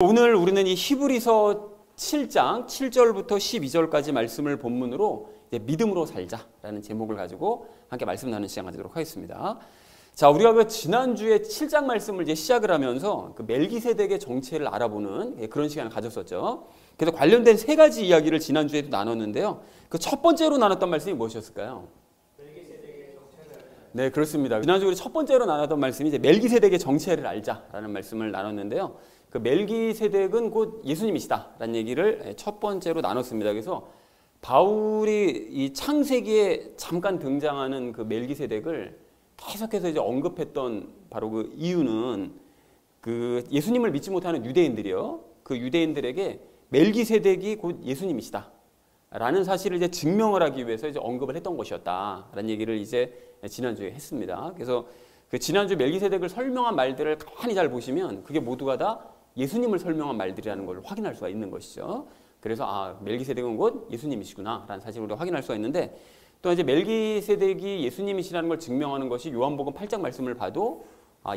오늘 우리는 이 히브리서 7장 7절부터 12절까지 말씀을 본문으로 이제 믿음으로 살자라는 제목을 가지고 함께 말씀 나누는 시간 가지도록 하겠습니다. 자, 우리가 그 지난주에 7장 말씀을 이제 시작을 하면서 그 멜기세덱의 정체를 알아보는 그런 시간을 가졌었죠. 그래서 관련된 세 가지 이야기를 지난주에도 나눴는데요. 그 첫 번째로 나눴던 말씀이 무엇이었을까요? 네, 그렇습니다. 지난주 우리 첫 번째로 나눴던 말씀이 이제 멜기세덱의 정체를 알자라는 말씀을 나눴는데요. 그 멜기세덱은 곧 예수님이시다라는 얘기를 첫 번째로 나눴습니다. 그래서 바울이 이 창세기에 잠깐 등장하는 그 멜기세덱을 계속해서 이제 언급했던 바로 그 이유는 그 예수님을 믿지 못하는 유대인들이요. 그 유대인들에게 멜기세덱이 곧 예수님이시다 라는 사실을 이제 증명을 하기 위해서 이제 언급을 했던 것이었다라는 얘기를 이제 지난주에 했습니다. 그래서 그 지난주 멜기세덱을 설명한 말들을 가만히 잘 보시면 그게 모두가 다 예수님을 설명한 말들이라는 걸 확인할 수가 있는 것이죠. 그래서 멜기세덱은 곧 예수님이시구나 라는 사실을 우리가 확인할 수가 있는데, 또 이제 멜기세덱이 예수님이시라는 걸 증명하는 것이 요한복음 8장 말씀을 봐도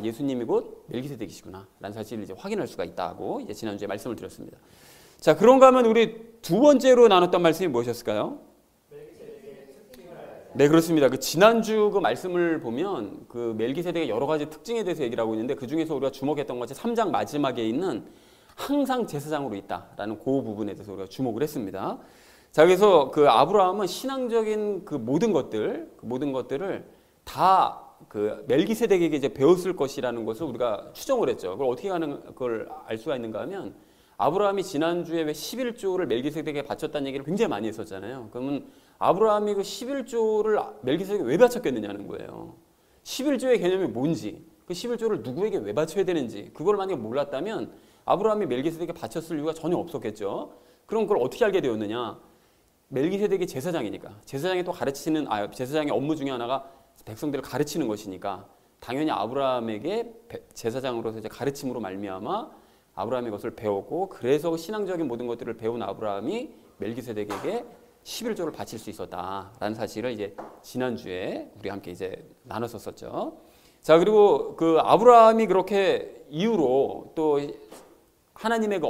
예수님이 곧 멜기세덱이시구나 라는 사실을 이제 확인할 수가 있다고 이제 지난주에 말씀을 드렸습니다. 자, 그런가 하면 우리 두 번째로 나눴던 말씀이 무엇이었을까요? 네, 그렇습니다. 그 지난주 그 말씀을 보면 그 멜기세덱의 여러 가지 특징에 대해서 얘기를 하고 있는데, 그 중에서 우리가 주목했던 것이 3장 마지막에 있는 항상 제사장으로 있다라는 그 부분에 대해서 우리가 주목을 했습니다. 자, 그래서 그 아브라함은 신앙적인 그 모든 것들을 다 그 멜기세덱에게 이제 배웠을 것이라는 것을 우리가 추정을 했죠. 그걸 어떻게 하는 걸 알 수가 있는가 하면, 아브라함이 지난주에 왜 11조를 멜기세덱에게 바쳤다는 얘기를 굉장히 많이 했었잖아요. 그러면 아브라함이 그 11조를 멜기세덱에게 왜 바쳤겠느냐는 거예요. 11조의 개념이 뭔지, 그 11조를 누구에게 왜 바쳐야 되는지 그걸 만약에 몰랐다면 아브라함이 멜기세덱에게 바쳤을 이유가 전혀 없었겠죠. 그럼 그걸 어떻게 알게 되었느냐? 멜기세덱이 제사장이니까, 제사장이 또 가르치는 제사장의 업무 중에 하나가 백성들을 가르치는 것이니까 당연히 아브라함에게 제사장으로서 이제 가르침으로 말미암아 아브라함이 그것을 배웠고, 그래서 신앙적인 모든 것들을 배운 아브라함이 멜기세덱에게 11조를 바칠 수 있었다라는 사실을 이제 지난주에 우리 함께 이제 나눴었죠. 자, 그리고 그 아브라함이 그렇게 이후로 또 하나님의 그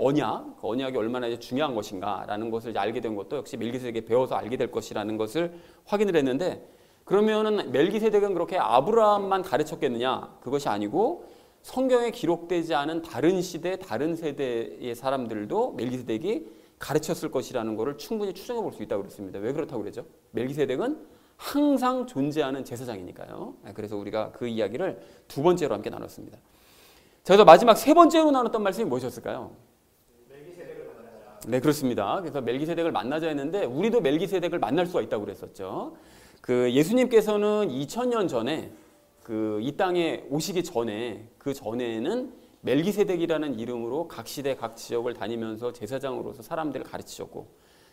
언약이 얼마나 이제 중요한 것인가라는 것을 이제 알게 된 것도 역시 멜기세덱에게 배워서 알게 될 것이라는 것을 확인을 했는데, 그러면은 멜기세덱은 그렇게 아브라함만 가르쳤겠느냐? 그것이 아니고 성경에 기록되지 않은 다른 시대, 다른 세대의 사람들도 멜기세덱이 가르쳤을 것이라는 것을 충분히 추정해 볼 수 있다고 그랬습니다. 왜 그렇다고 그러죠? 멜기세덱은 항상 존재하는 제사장이니까요. 그래서 우리가 그 이야기를 두 번째로 함께 나눴습니다. 자, 그래서 마지막 세 번째로 나눴던 말씀이 무엇이었을까요? 멜기세덱을 만나자. 네, 그렇습니다. 그래서 멜기세덱을 만나자 했는데, 우리도 멜기세덱을 만날 수가 있다고 그랬었죠. 그 예수님께서는 2000년 전에 이 땅에 오시기 전에, 그 전에는 멜기세덱이라는 이름으로 각 시대 각 지역을 다니면서 제사장으로서 사람들을 가르치셨고,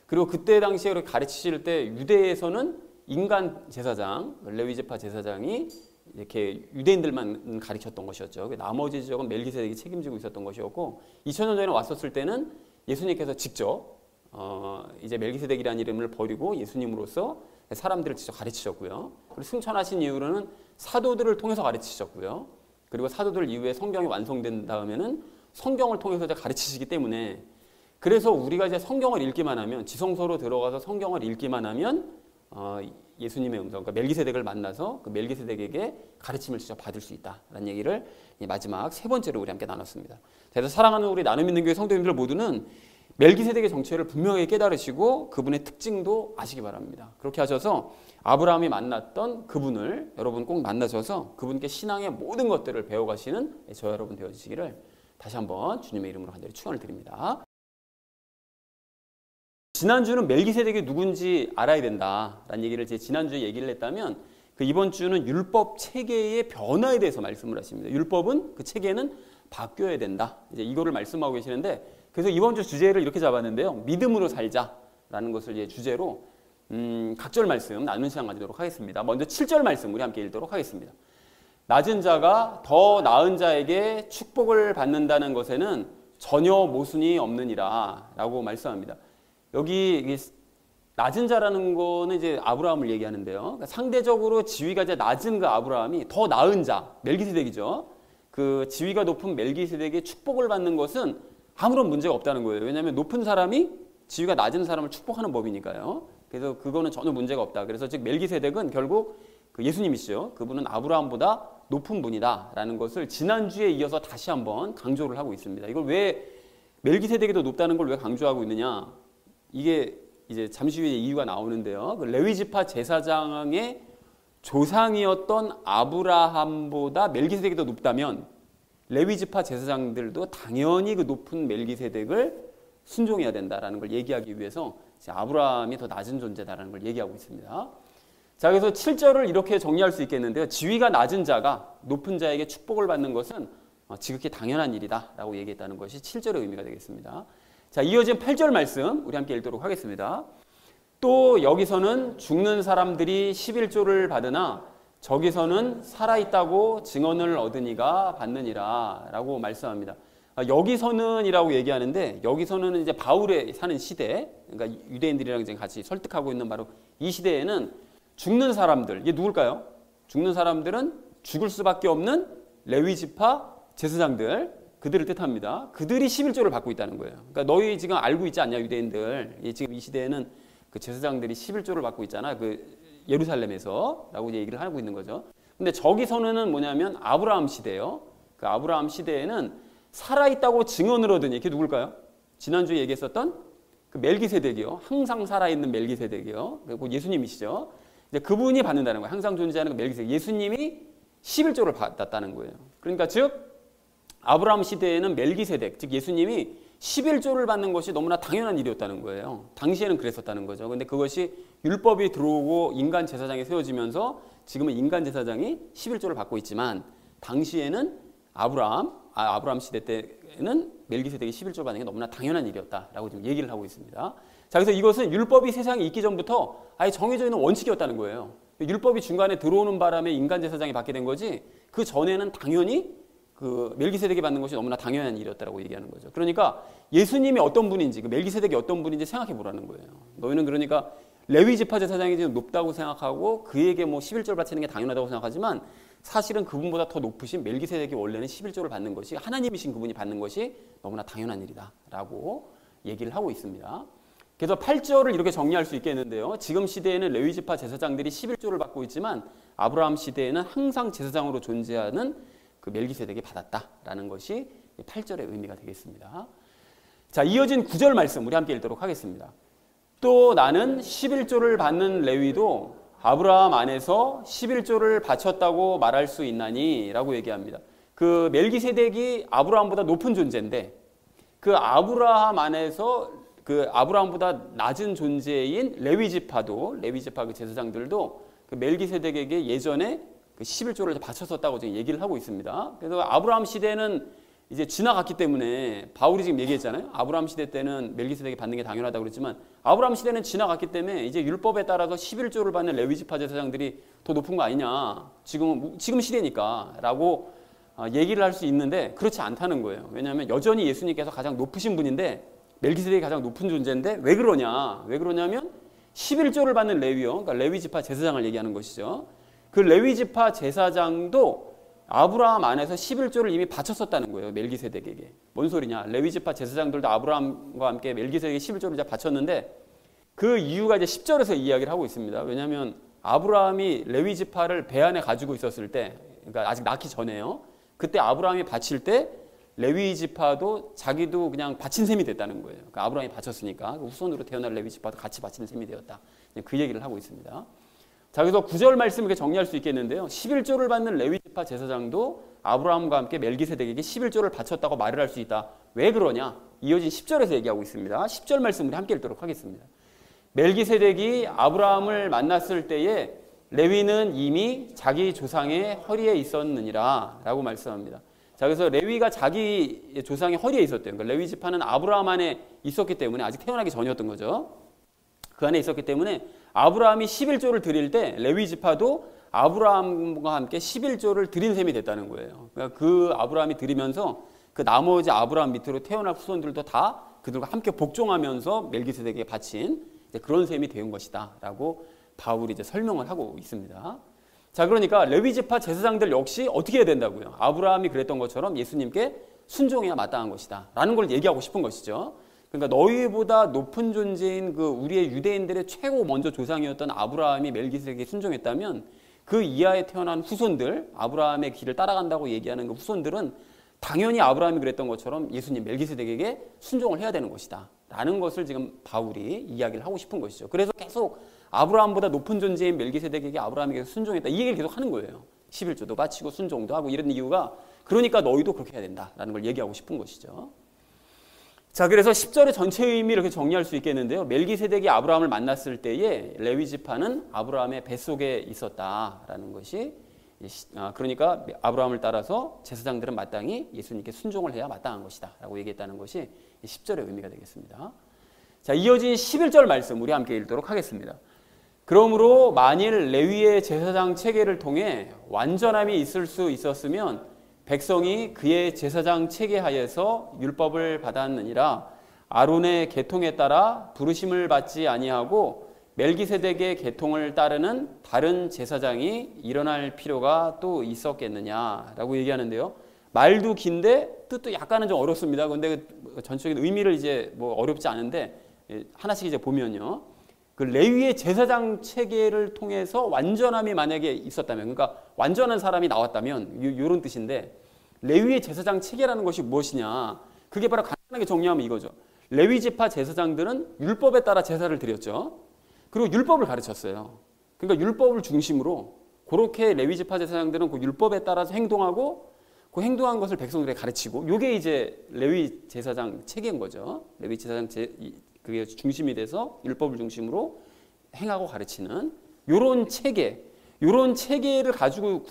그리고 그때 당시에 가르치실 때 유대에서는 인간 제사장, 레위지파 제사장이 이렇게 유대인들만 가르쳤던 것이었죠. 나머지 지역은 멜기세덱이 책임지고 있었던 것이었고, 2000년 전에 왔었을 때는 예수님께서 직접 이제 멜기세덱이라는 이름을 버리고 예수님으로서 사람들을 직접 가르치셨고요. 그리고 승천하신 이후로는 사도들을 통해서 가르치셨고요. 그리고 사도들 이후에 성경이 완성된 다음에는 성경을 통해서 이제 가르치시기 때문에, 그래서 우리가 이제 성경을 읽기만 하면, 지성소로 들어가서 성경을 읽기만 하면 예수님의 음성, 그러니까 멜기세덱을 만나서 그 멜기세덱에게 가르침을 직접 받을 수 있다라는 얘기를 마지막 세 번째로 우리 함께 나눴습니다. 그래서 사랑하는 우리 나눔 있는 교회 성도님들 모두는 멜기세덱의 정체를 분명히 깨달으시고 그분의 특징도 아시기 바랍니다. 그렇게 하셔서 아브라함이 만났던 그분을 여러분 꼭 만나셔서 그분께 신앙의 모든 것들을 배워가시는 저와 여러분 되어주시기를 다시 한번 주님의 이름으로 간절히 축원을 드립니다. 지난주는 멜기세덱이 누군지 알아야 된다라는 얘기를 지난주에 얘기를 했다면, 그 이번 주는 율법 체계의 변화에 대해서 말씀을 하십니다. 율법은, 그 체계는 바뀌어야 된다. 이제 이거를 말씀하고 계시는데, 그래서 이번 주 주제를 이렇게 잡았는데요. 믿음으로 살자라는 것을 이제 주제로 각절 말씀 나누는 시간 가지도록 하겠습니다. 먼저 7절 말씀 우리 함께 읽도록 하겠습니다. 낮은 자가 더 나은 자에게 축복을 받는다는 것에는 전혀 모순이 없느니라 라고 말씀합니다. 여기 낮은 자라는 거는 이제 아브라함을 얘기하는데요. 그러니까 상대적으로 지위가 이제 낮은 그 아브라함이 더 나은 자, 멜기세덱이죠. 그 지위가 높은 멜기세덱의 축복을 받는 것은 아무런 문제가 없다는 거예요. 왜냐하면 높은 사람이 지위가 낮은 사람을 축복하는 법이니까요. 그래서 그거는 전혀 문제가 없다. 그래서 즉 멜기세덱은 결국 그 예수님이시죠. 그분은 아브라함보다 높은 분이다라는 것을 지난주에 이어서 다시 한번 강조를 하고 있습니다. 이걸 왜 멜기세덱이 더 높다는 걸 왜 강조하고 있느냐? 이게 이제 잠시 후에 이유가 나오는데요. 그 레위지파 제사장의 조상이었던 아브라함보다 멜기세덱이 더 높다면 레위지파 제사장들도 당연히 그 높은 멜기세덱을 순종해야 된다라는 걸 얘기하기 위해서 아브라함이 더 낮은 존재다라는 걸 얘기하고 있습니다. 자, 그래서 7절을 이렇게 정리할 수 있겠는데요. 지위가 낮은 자가 높은 자에게 축복을 받는 것은 지극히 당연한 일이다라고 얘기했다는 것이 7절의 의미가 되겠습니다. 자, 이어진 8절 말씀 우리 함께 읽도록 하겠습니다. 또 여기서는 죽는 사람들이 11조를 받으나 저기서는 살아있다고 증언을 얻으니가 받느니라 라고 말씀합니다. 여기서는 이라고 얘기하는데 여기서는 이제 바울의 사는 시대, 그러니까 유대인들이랑 이제 같이 설득하고 있는 바로 이 시대에는 죽는 사람들, 이게 누굴까요? 죽는 사람들은 죽을 수밖에 없는 레위지파 제사장들, 그들을 뜻합니다. 그들이 11조를 받고 있다는 거예요. 그러니까 너희 지금 알고 있지 않냐, 유대인들. 지금 이 시대에는 그 제사장들이 11조를 받고 있잖아. 그 예루살렘에서 라고 얘기를 하고 있는 거죠. 근데 저기서는 뭐냐면 아브라함 시대예요. 그 아브라함 시대에는 살아있다고 증언을 얻으니, 이게 누굴까요? 지난주에 얘기했었던 그 멜기세덱이요. 항상 살아있는 멜기세덱이요. 그리고 예수님이시죠. 이제 그분이 받는다는 거예요. 항상 존재하는 그 멜기세덱. 예수님이 11조를 받았다는 거예요. 그러니까 즉 아브라함 시대에는 멜기세덱, 즉 예수님이 11조를 받는 것이 너무나 당연한 일이었다는 거예요. 당시에는 그랬었다는 거죠. 그런데 그것이 율법이 들어오고 인간 제사장이 세워지면서 지금은 인간 제사장이 11조를 받고 있지만 당시에는 아브라함 시대 때는 멜기세덱이 11조를 받는 게 너무나 당연한 일이었다라고 지금 얘기를 하고 있습니다. 자, 그래서 이것은 율법이 세상에 있기 전부터 아예 정해져 있는 원칙이었다는 거예요. 율법이 중간에 들어오는 바람에 인간 제사장이 받게 된 거지 그 전에는 당연히 그 멜기세덱이 받는 것이 너무나 당연한 일이었다라고 얘기하는 거죠. 그러니까 예수님이 어떤 분인지, 그 멜기세덱이 어떤 분인지 생각해 보라는 거예요. 너희는 그러니까 레위 지파 제사장이 지금 높다고 생각하고 그에게 뭐 11조를 바치는 게 당연하다고 생각하지만 사실은 그분보다 더 높으신 멜기세덱이 원래는 11조를 받는 것이 하나님이신 그분이 받는 것이 너무나 당연한 일이다라고 얘기를 하고 있습니다. 그래서 8절을 이렇게 정리할 수 있겠는데요. 지금 시대에는 레위 지파 제사장들이 11조를 받고 있지만 아브라함 시대에는 항상 제사장으로 존재하는 그 멜기세덱이 받았다라는 것이 8절의 의미가 되겠습니다. 자, 이어진 9절 말씀 우리 함께 읽도록 하겠습니다. 또 나는 11조를 받는 레위도 아브라함 안에서 11조를 바쳤다고 말할 수 있나니 라고 얘기합니다. 그 멜기세덱이 아브라함보다 높은 존재인데 그 아브라함 안에서 그 아브라함보다 낮은 존재인 레위지파 그 제사장들도 그 멜기세덱에게 예전에 그 11조를 바쳤었다고 지금 얘기를 하고 있습니다. 그래서 아브라함 시대는 이제 지나갔기 때문에 바울이 지금 얘기했잖아요. 아브라함 시대 때는 멜기세덱이 받는 게 당연하다고 그랬지만 아브라함 시대는 지나갔기 때문에 이제 율법에 따라서 11조를 받는 레위지파 제사장들이 더 높은 거 아니냐. 지금 시대니까 라고 얘기를 할 수 있는데 그렇지 않다는 거예요. 왜냐하면 여전히 예수님께서 가장 높으신 분인데 멜기세덱이 가장 높은 존재인데 왜 그러냐. 왜 그러냐면 11조를 받는 레위요. 그러니까 레위지파 제사장을 얘기하는 것이죠. 그 레위지파 제사장도 아브라함 안에서 11조를 이미 바쳤었다는 거예요. 멜기세덱에게. 뭔 소리냐. 레위지파 제사장들도 아브라함과 함께 멜기세덱에게 11조를 이제 바쳤는데 그 이유가 이제 10절에서 이야기를 하고 있습니다. 왜냐하면 아브라함이 레위지파를 배 안에 가지고 있었을 때, 그러니까 아직 낳기 전에요. 그때 아브라함이 바칠 때 레위지파도 자기도 그냥 바친 셈이 됐다는 거예요. 그러니까 아브라함이 바쳤으니까 후손으로 태어날 레위지파도 같이 바치는 셈이 되었다. 그 얘기를 하고 있습니다. 자, 그래서 9절 말씀을 이렇게 정리할 수 있겠는데요. 11조를 받는 레위지파 제사장도 아브라함과 함께 멜기세덱에게 11조를 바쳤다고 말을 할 수 있다. 왜 그러냐? 이어진 10절에서 얘기하고 있습니다. 10절 말씀 우리 함께 읽도록 하겠습니다. 멜기세덱이 아브라함을 만났을 때에 레위는 이미 자기 조상의 허리에 있었느니라 라고 말씀합니다. 자, 그래서 레위가 자기 조상의 허리에 있었대요. 그러니까 레위 지파는 아브라함 안에 있었기 때문에 아직 태어나기 전이었던 거죠. 그 안에 있었기 때문에 아브라함이 11조를 드릴 때 레위 지파도 아브라함과 함께 11조를 드린 셈이 됐다는 거예요. 그러니까 그 아브라함이 드리면서 그 나머지 아브라함 밑으로 태어날 후손들도 다 그들과 함께 복종하면서 멜기세덱에게 바친 그런 셈이 되는 것이다라고 바울이 이제 설명을 하고 있습니다. 자, 그러니까 레위 지파 제사장들 역시 어떻게 해야 된다고요? 아브라함이 그랬던 것처럼 예수님께 순종해야 마땅한 것이다 라는 걸 얘기하고 싶은 것이죠. 그러니까 너희보다 높은 존재인 그 우리의 유대인들의 최고 먼저 조상이었던 아브라함이 멜기세덱에게 순종했다면 그 이하에 태어난 후손들, 아브라함의 길을 따라간다고 얘기하는 그 후손들은 당연히 아브라함이 그랬던 것처럼 예수님 멜기세덱에게 순종을 해야 되는 것이다 라는 것을 지금 바울이 이야기를 하고 싶은 것이죠. 그래서 계속 아브라함보다 높은 존재인 멜기세덱에게 아브라함에게 순종했다 이 얘기를 계속 하는 거예요. 11조도 바치고 순종도 하고 이런 이유가 그러니까 너희도 그렇게 해야 된다라는 걸 얘기하고 싶은 것이죠. 자, 그래서 10절의 전체 의미를 이렇게 정리할 수 있겠는데요. 멜기세덱이 아브라함을 만났을 때에 레위 지파는 아브라함의 뱃속에 있었다라는 것이, 그러니까 아브라함을 따라서 제사장들은 마땅히 예수님께 순종을 해야 마땅한 것이다 라고 얘기했다는 것이 10절의 의미가 되겠습니다. 자, 이어진 11절 말씀 우리 함께 읽도록 하겠습니다. 그러므로 만일 레위의 제사장 체계를 통해 완전함이 있을 수 있었으면 백성이 그의 제사장 체계하에서 율법을 받았느니라. 아론의 계통에 따라 부르심을 받지 아니하고 멜기세덱의 계통을 따르는 다른 제사장이 일어날 필요가 또 있었겠느냐라고 얘기하는데요. 말도 긴데 뜻도 약간은 좀 어렵습니다. 그런데 전적인 의미를 이제 뭐 어렵지 않은데 하나씩 이제 보면요. 그 레위의 제사장 체계를 통해서 완전함이 만약에 있었다면, 그러니까 완전한 사람이 나왔다면 이런 뜻인데, 레위의 제사장 체계라는 것이 무엇이냐? 그게 바로 간단하게 정리하면 이거죠. 레위 지파 제사장들은 율법에 따라 제사를 드렸죠. 그리고 율법을 가르쳤어요. 그러니까 율법을 중심으로 그렇게 레위 지파 제사장들은 그 율법에 따라서 행동하고 그 행동한 것을 백성들에게 가르치고, 이게 이제 레위 제사장 체계인 거죠. 레위 제사장 그게 중심이 돼서 율법을 중심으로 행하고 가르치는 요런 체계, 요런 체계를 가지고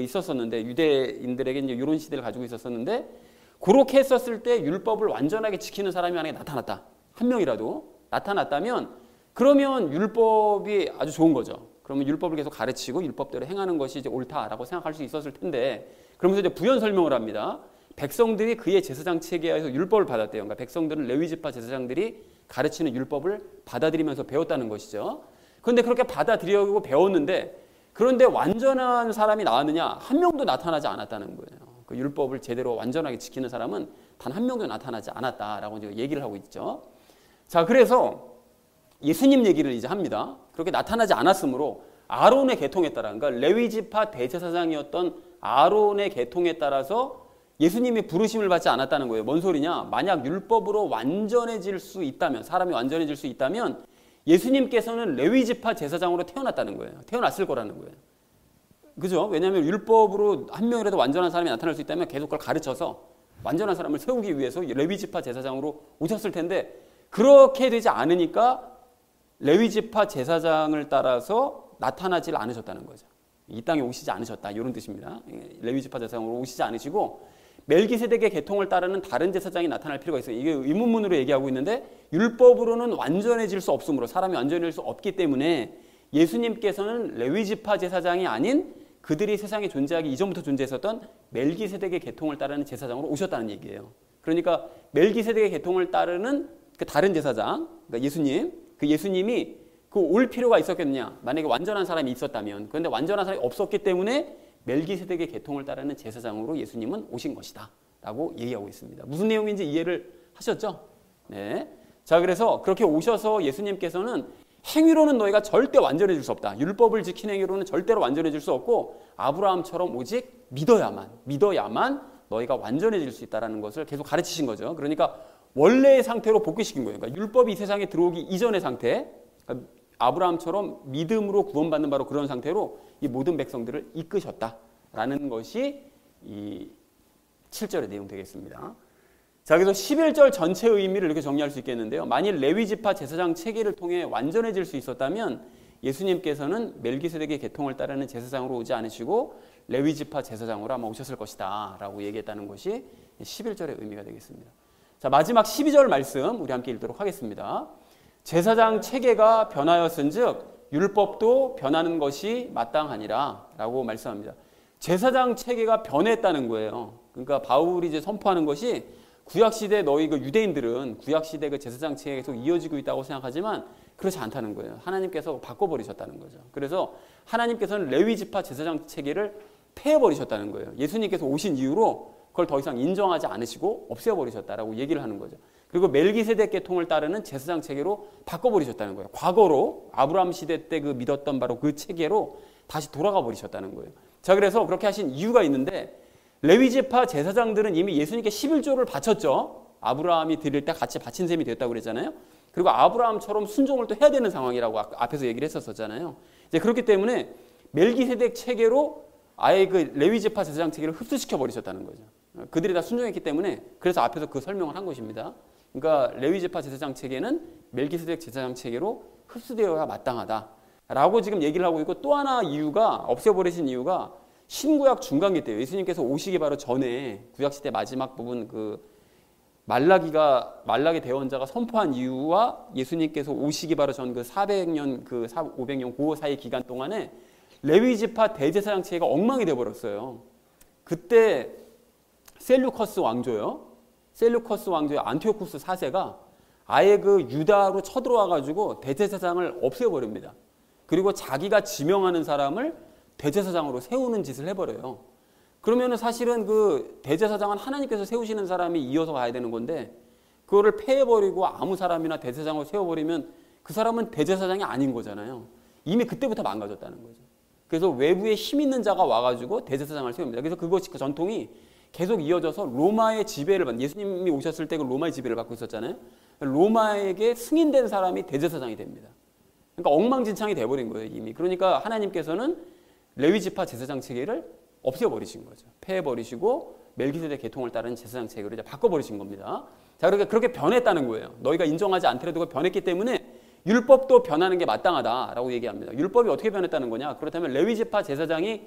있었었는데, 유대인들에게 이제 요런 시대를 가지고 있었었는데, 그렇게 했었을 때 율법을 완전하게 지키는 사람이 만약에 나타났다, 한 명이라도 나타났다면, 그러면 율법이 아주 좋은 거죠. 그러면 율법을 계속 가르치고 율법대로 행하는 것이 이제 옳다라고 생각할 수 있었을 텐데, 그러면서 이제 부연 설명을 합니다. 백성들이 그의 제사장 체계에서 율법을 받았대요. 그러니까 백성들은 레위 지파 제사장들이 가르치는 율법을 받아들이면서 배웠다는 것이죠. 그런데 그렇게 받아들이고 배웠는데, 그런데 완전한 사람이 나왔느냐? 한 명도 나타나지 않았다는 거예요. 그 율법을 제대로 완전하게 지키는 사람은 단 한 명도 나타나지 않았다라고 이제 얘기를 하고 있죠. 자, 그래서 예수님 얘기를 이제 합니다. 그렇게 나타나지 않았으므로 아론의 계통에 따라, 그러니까 레위 지파 대제사장이었던 아론의 계통에 따라서 예수님이 부르심을 받지 않았다는 거예요. 뭔 소리냐? 만약 율법으로 완전해질 수 있다면, 사람이 완전해질 수 있다면 예수님께서는 레위 지파 제사장으로 태어났다는 거예요. 태어났을 거라는 거예요. 그죠? 왜냐하면 율법으로 한 명이라도 완전한 사람이 나타날 수 있다면 계속 그걸 가르쳐서 완전한 사람을 세우기 위해서 레위 지파 제사장으로 오셨을 텐데, 그렇게 되지 않으니까 레위 지파 제사장을 따라서 나타나질 않으셨다는 거죠. 이 땅에 오시지 않으셨다, 이런 뜻입니다. 레위 지파 제사장으로 오시지 않으시고 멜기세덱의 계통을 따르는 다른 제사장이 나타날 필요가 있어요. 이게 의문문으로 얘기하고 있는데, 율법으로는 완전해질 수 없으므로, 사람이 완전해질 수 없기 때문에 예수님께서는 레위 지파 제사장이 아닌 그들이 세상에 존재하기 이전부터 존재했었던 멜기세덱의 계통을 따르는 제사장으로 오셨다는 얘기예요. 그러니까 멜기세덱의 계통을 따르는 그 다른 제사장, 그러니까 예수님, 그 예수님이 그 올 필요가 있었겠느냐? 만약에 완전한 사람이 있었다면. 그런데 완전한 사람이 없었기 때문에 멜기세덱의 계통을 따르는 제사장으로 예수님은 오신 것이다 라고 얘기하고 있습니다. 무슨 내용인지 이해를 하셨죠? 네. 자, 그래서 그렇게 오셔서 예수님께서는 행위로는 너희가 절대 완전해질 수 없다. 율법을 지킨 행위로는 절대로 완전해질 수 없고, 아브라함처럼 오직 믿어야만 너희가 완전해질 수 있다는 것을 계속 가르치신 거죠. 그러니까 원래의 상태로 복귀시킨 거예요. 그러니까 율법이 이 세상에 들어오기 이전의 상태, 그러니까 아브라함처럼 믿음으로 구원받는 바로 그런 상태로 이 모든 백성들을 이끄셨다라는 것이 이 7절의 내용 되겠습니다. 자, 그래서 11절 전체 의미를 이렇게 정리할 수 있겠는데요. 만일 레위 지파 제사장 체계를 통해 완전해질 수 있었다면 예수님께서는 멜기세덱의 계통을 따르는 제사장으로 오지 않으시고 레위 지파 제사장으로 아마 오셨을 것이다 라고 얘기했다는 것이 11절의 의미가 되겠습니다. 자, 마지막 12절 말씀 우리 함께 읽도록 하겠습니다. 제사장 체계가 변하였은즉 율법도 변하는 것이 마땅하니라 라고 말씀합니다. 제사장 체계가 변했다는 거예요. 그러니까 바울이 이제 선포하는 것이, 구약시대 너희 그 유대인들은 구약시대 그 제사장 체계가 계속 이어지고 있다고 생각하지만 그렇지 않다는 거예요. 하나님께서 바꿔버리셨다는 거죠. 그래서 하나님께서는 레위 지파 제사장 체계를 폐해버리셨다는 거예요. 예수님께서 오신 이후로 그걸 더 이상 인정하지 않으시고 없애버리셨다라고 얘기를 하는 거죠. 그리고 멜기세덱 계통을 따르는 제사장 체계로 바꿔버리셨다는 거예요. 과거로 아브라함 시대 때 그 믿었던 바로 그 체계로 다시 돌아가 버리셨다는 거예요. 자, 그래서 그렇게 하신 이유가 있는데 레위지파 제사장들은 이미 예수님께 11조를 바쳤죠. 아브라함이 드릴 때 같이 바친 셈이 됐다고 그랬잖아요. 그리고 아브라함처럼 순종을 또 해야 되는 상황이라고 앞에서 얘기를 했었잖아요. 이제 그렇기 때문에 멜기세덱 체계로 아예 그 레위지파 제사장 체계를 흡수시켜 버리셨다는 거죠. 그들이 다 순종했기 때문에 그래서 앞에서 그 설명을 한 것입니다. 그러니까 레위지파 제사장 체계는 멜기세덱 제사장 체계로 흡수되어야 마땅하다라고 지금 얘기를 하고 있고, 또 하나 이유가 없애버리신 이유가 신구약 중간기 때예요. 예수님께서 오시기 바로 전에 구약시대 마지막 부분 그 말라기 대언자가 선포한 이유와 예수님께서 오시기 바로 전 그 400년 500년 그 사이 기간 동안에 레위지파 대제사장 체계가 엉망이 돼 버렸어요. 그때 셀루커스 왕조의 안티오쿠스 4세가 아예 그 유다로 쳐들어와 가지고 대제사장을 없애버립니다. 그리고 자기가 지명하는 사람을 대제사장으로 세우는 짓을 해버려요. 그러면은 사실은 그 대제사장은 하나님께서 세우시는 사람이 이어서 가야 되는 건데 그거를 폐해버리고 아무 사람이나 대제사장으로 세워버리면 그 사람은 대제사장이 아닌 거잖아요. 이미 그때부터 망가졌다는 거죠. 그래서 외부에 힘 있는 자가 와가지고 대제사장을 세웁니다. 그래서 그 전통이 계속 이어져서 로마의 지배를 받는, 예수님이 오셨을 때 그 로마의 지배를 받고 있었잖아요. 로마에게 승인된 사람이 대제사장이 됩니다. 그러니까 엉망진창이 돼버린 거예요, 이미. 그러니까 하나님께서는 레위지파 제사장 체계를 없애버리신 거죠. 폐해버리시고 멜기세덱 계통을 따르는 제사장 체계로 이제 바꿔버리신 겁니다. 자, 그러니까 그렇게 변했다는 거예요. 너희가 인정하지 않더라도 변했기 때문에 율법도 변하는 게 마땅하다라고 얘기합니다. 율법이 어떻게 변했다는 거냐? 그렇다면 레위지파 제사장이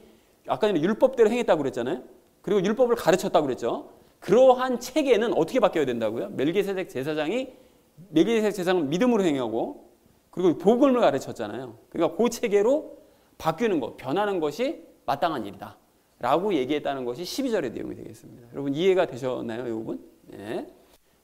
아까 전에 율법대로 행했다고 그랬잖아요. 그리고 율법을 가르쳤다고 그랬죠. 그러한 체계는 어떻게 바뀌어야 된다고요? 멜기세덱 제사장은 믿음으로 행하고 그리고 복음을 가르쳤잖아요. 그러니까 그 체계로 바뀌는 것, 변하는 것이 마땅한 일이다 라고 얘기했다는 것이 12절의 내용이 되겠습니다. 여러분 이해가 되셨나요, 이 부분? 네.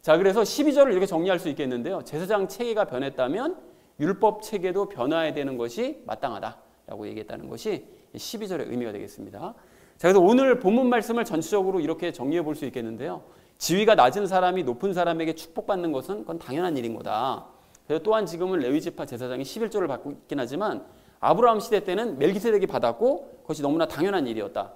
자, 그래서 12절을 이렇게 정리할 수 있겠는데요. 제사장 체계가 변했다면 율법 체계도 변화해야 되는 것이 마땅하다라고 얘기했다는 것이 12절의 의미가 되겠습니다. 자, 그래서 오늘 본문 말씀을 전체적으로 이렇게 정리해 볼 수 있겠는데요. 지위가 낮은 사람이 높은 사람에게 축복받는 것은 그건 당연한 일인 거다. 그래서 또한 지금은 레위지파 제사장이 11조를 받고 있긴 하지만 아브라함 시대 때는 멜기세덱이 받았고 그것이 너무나 당연한 일이었다.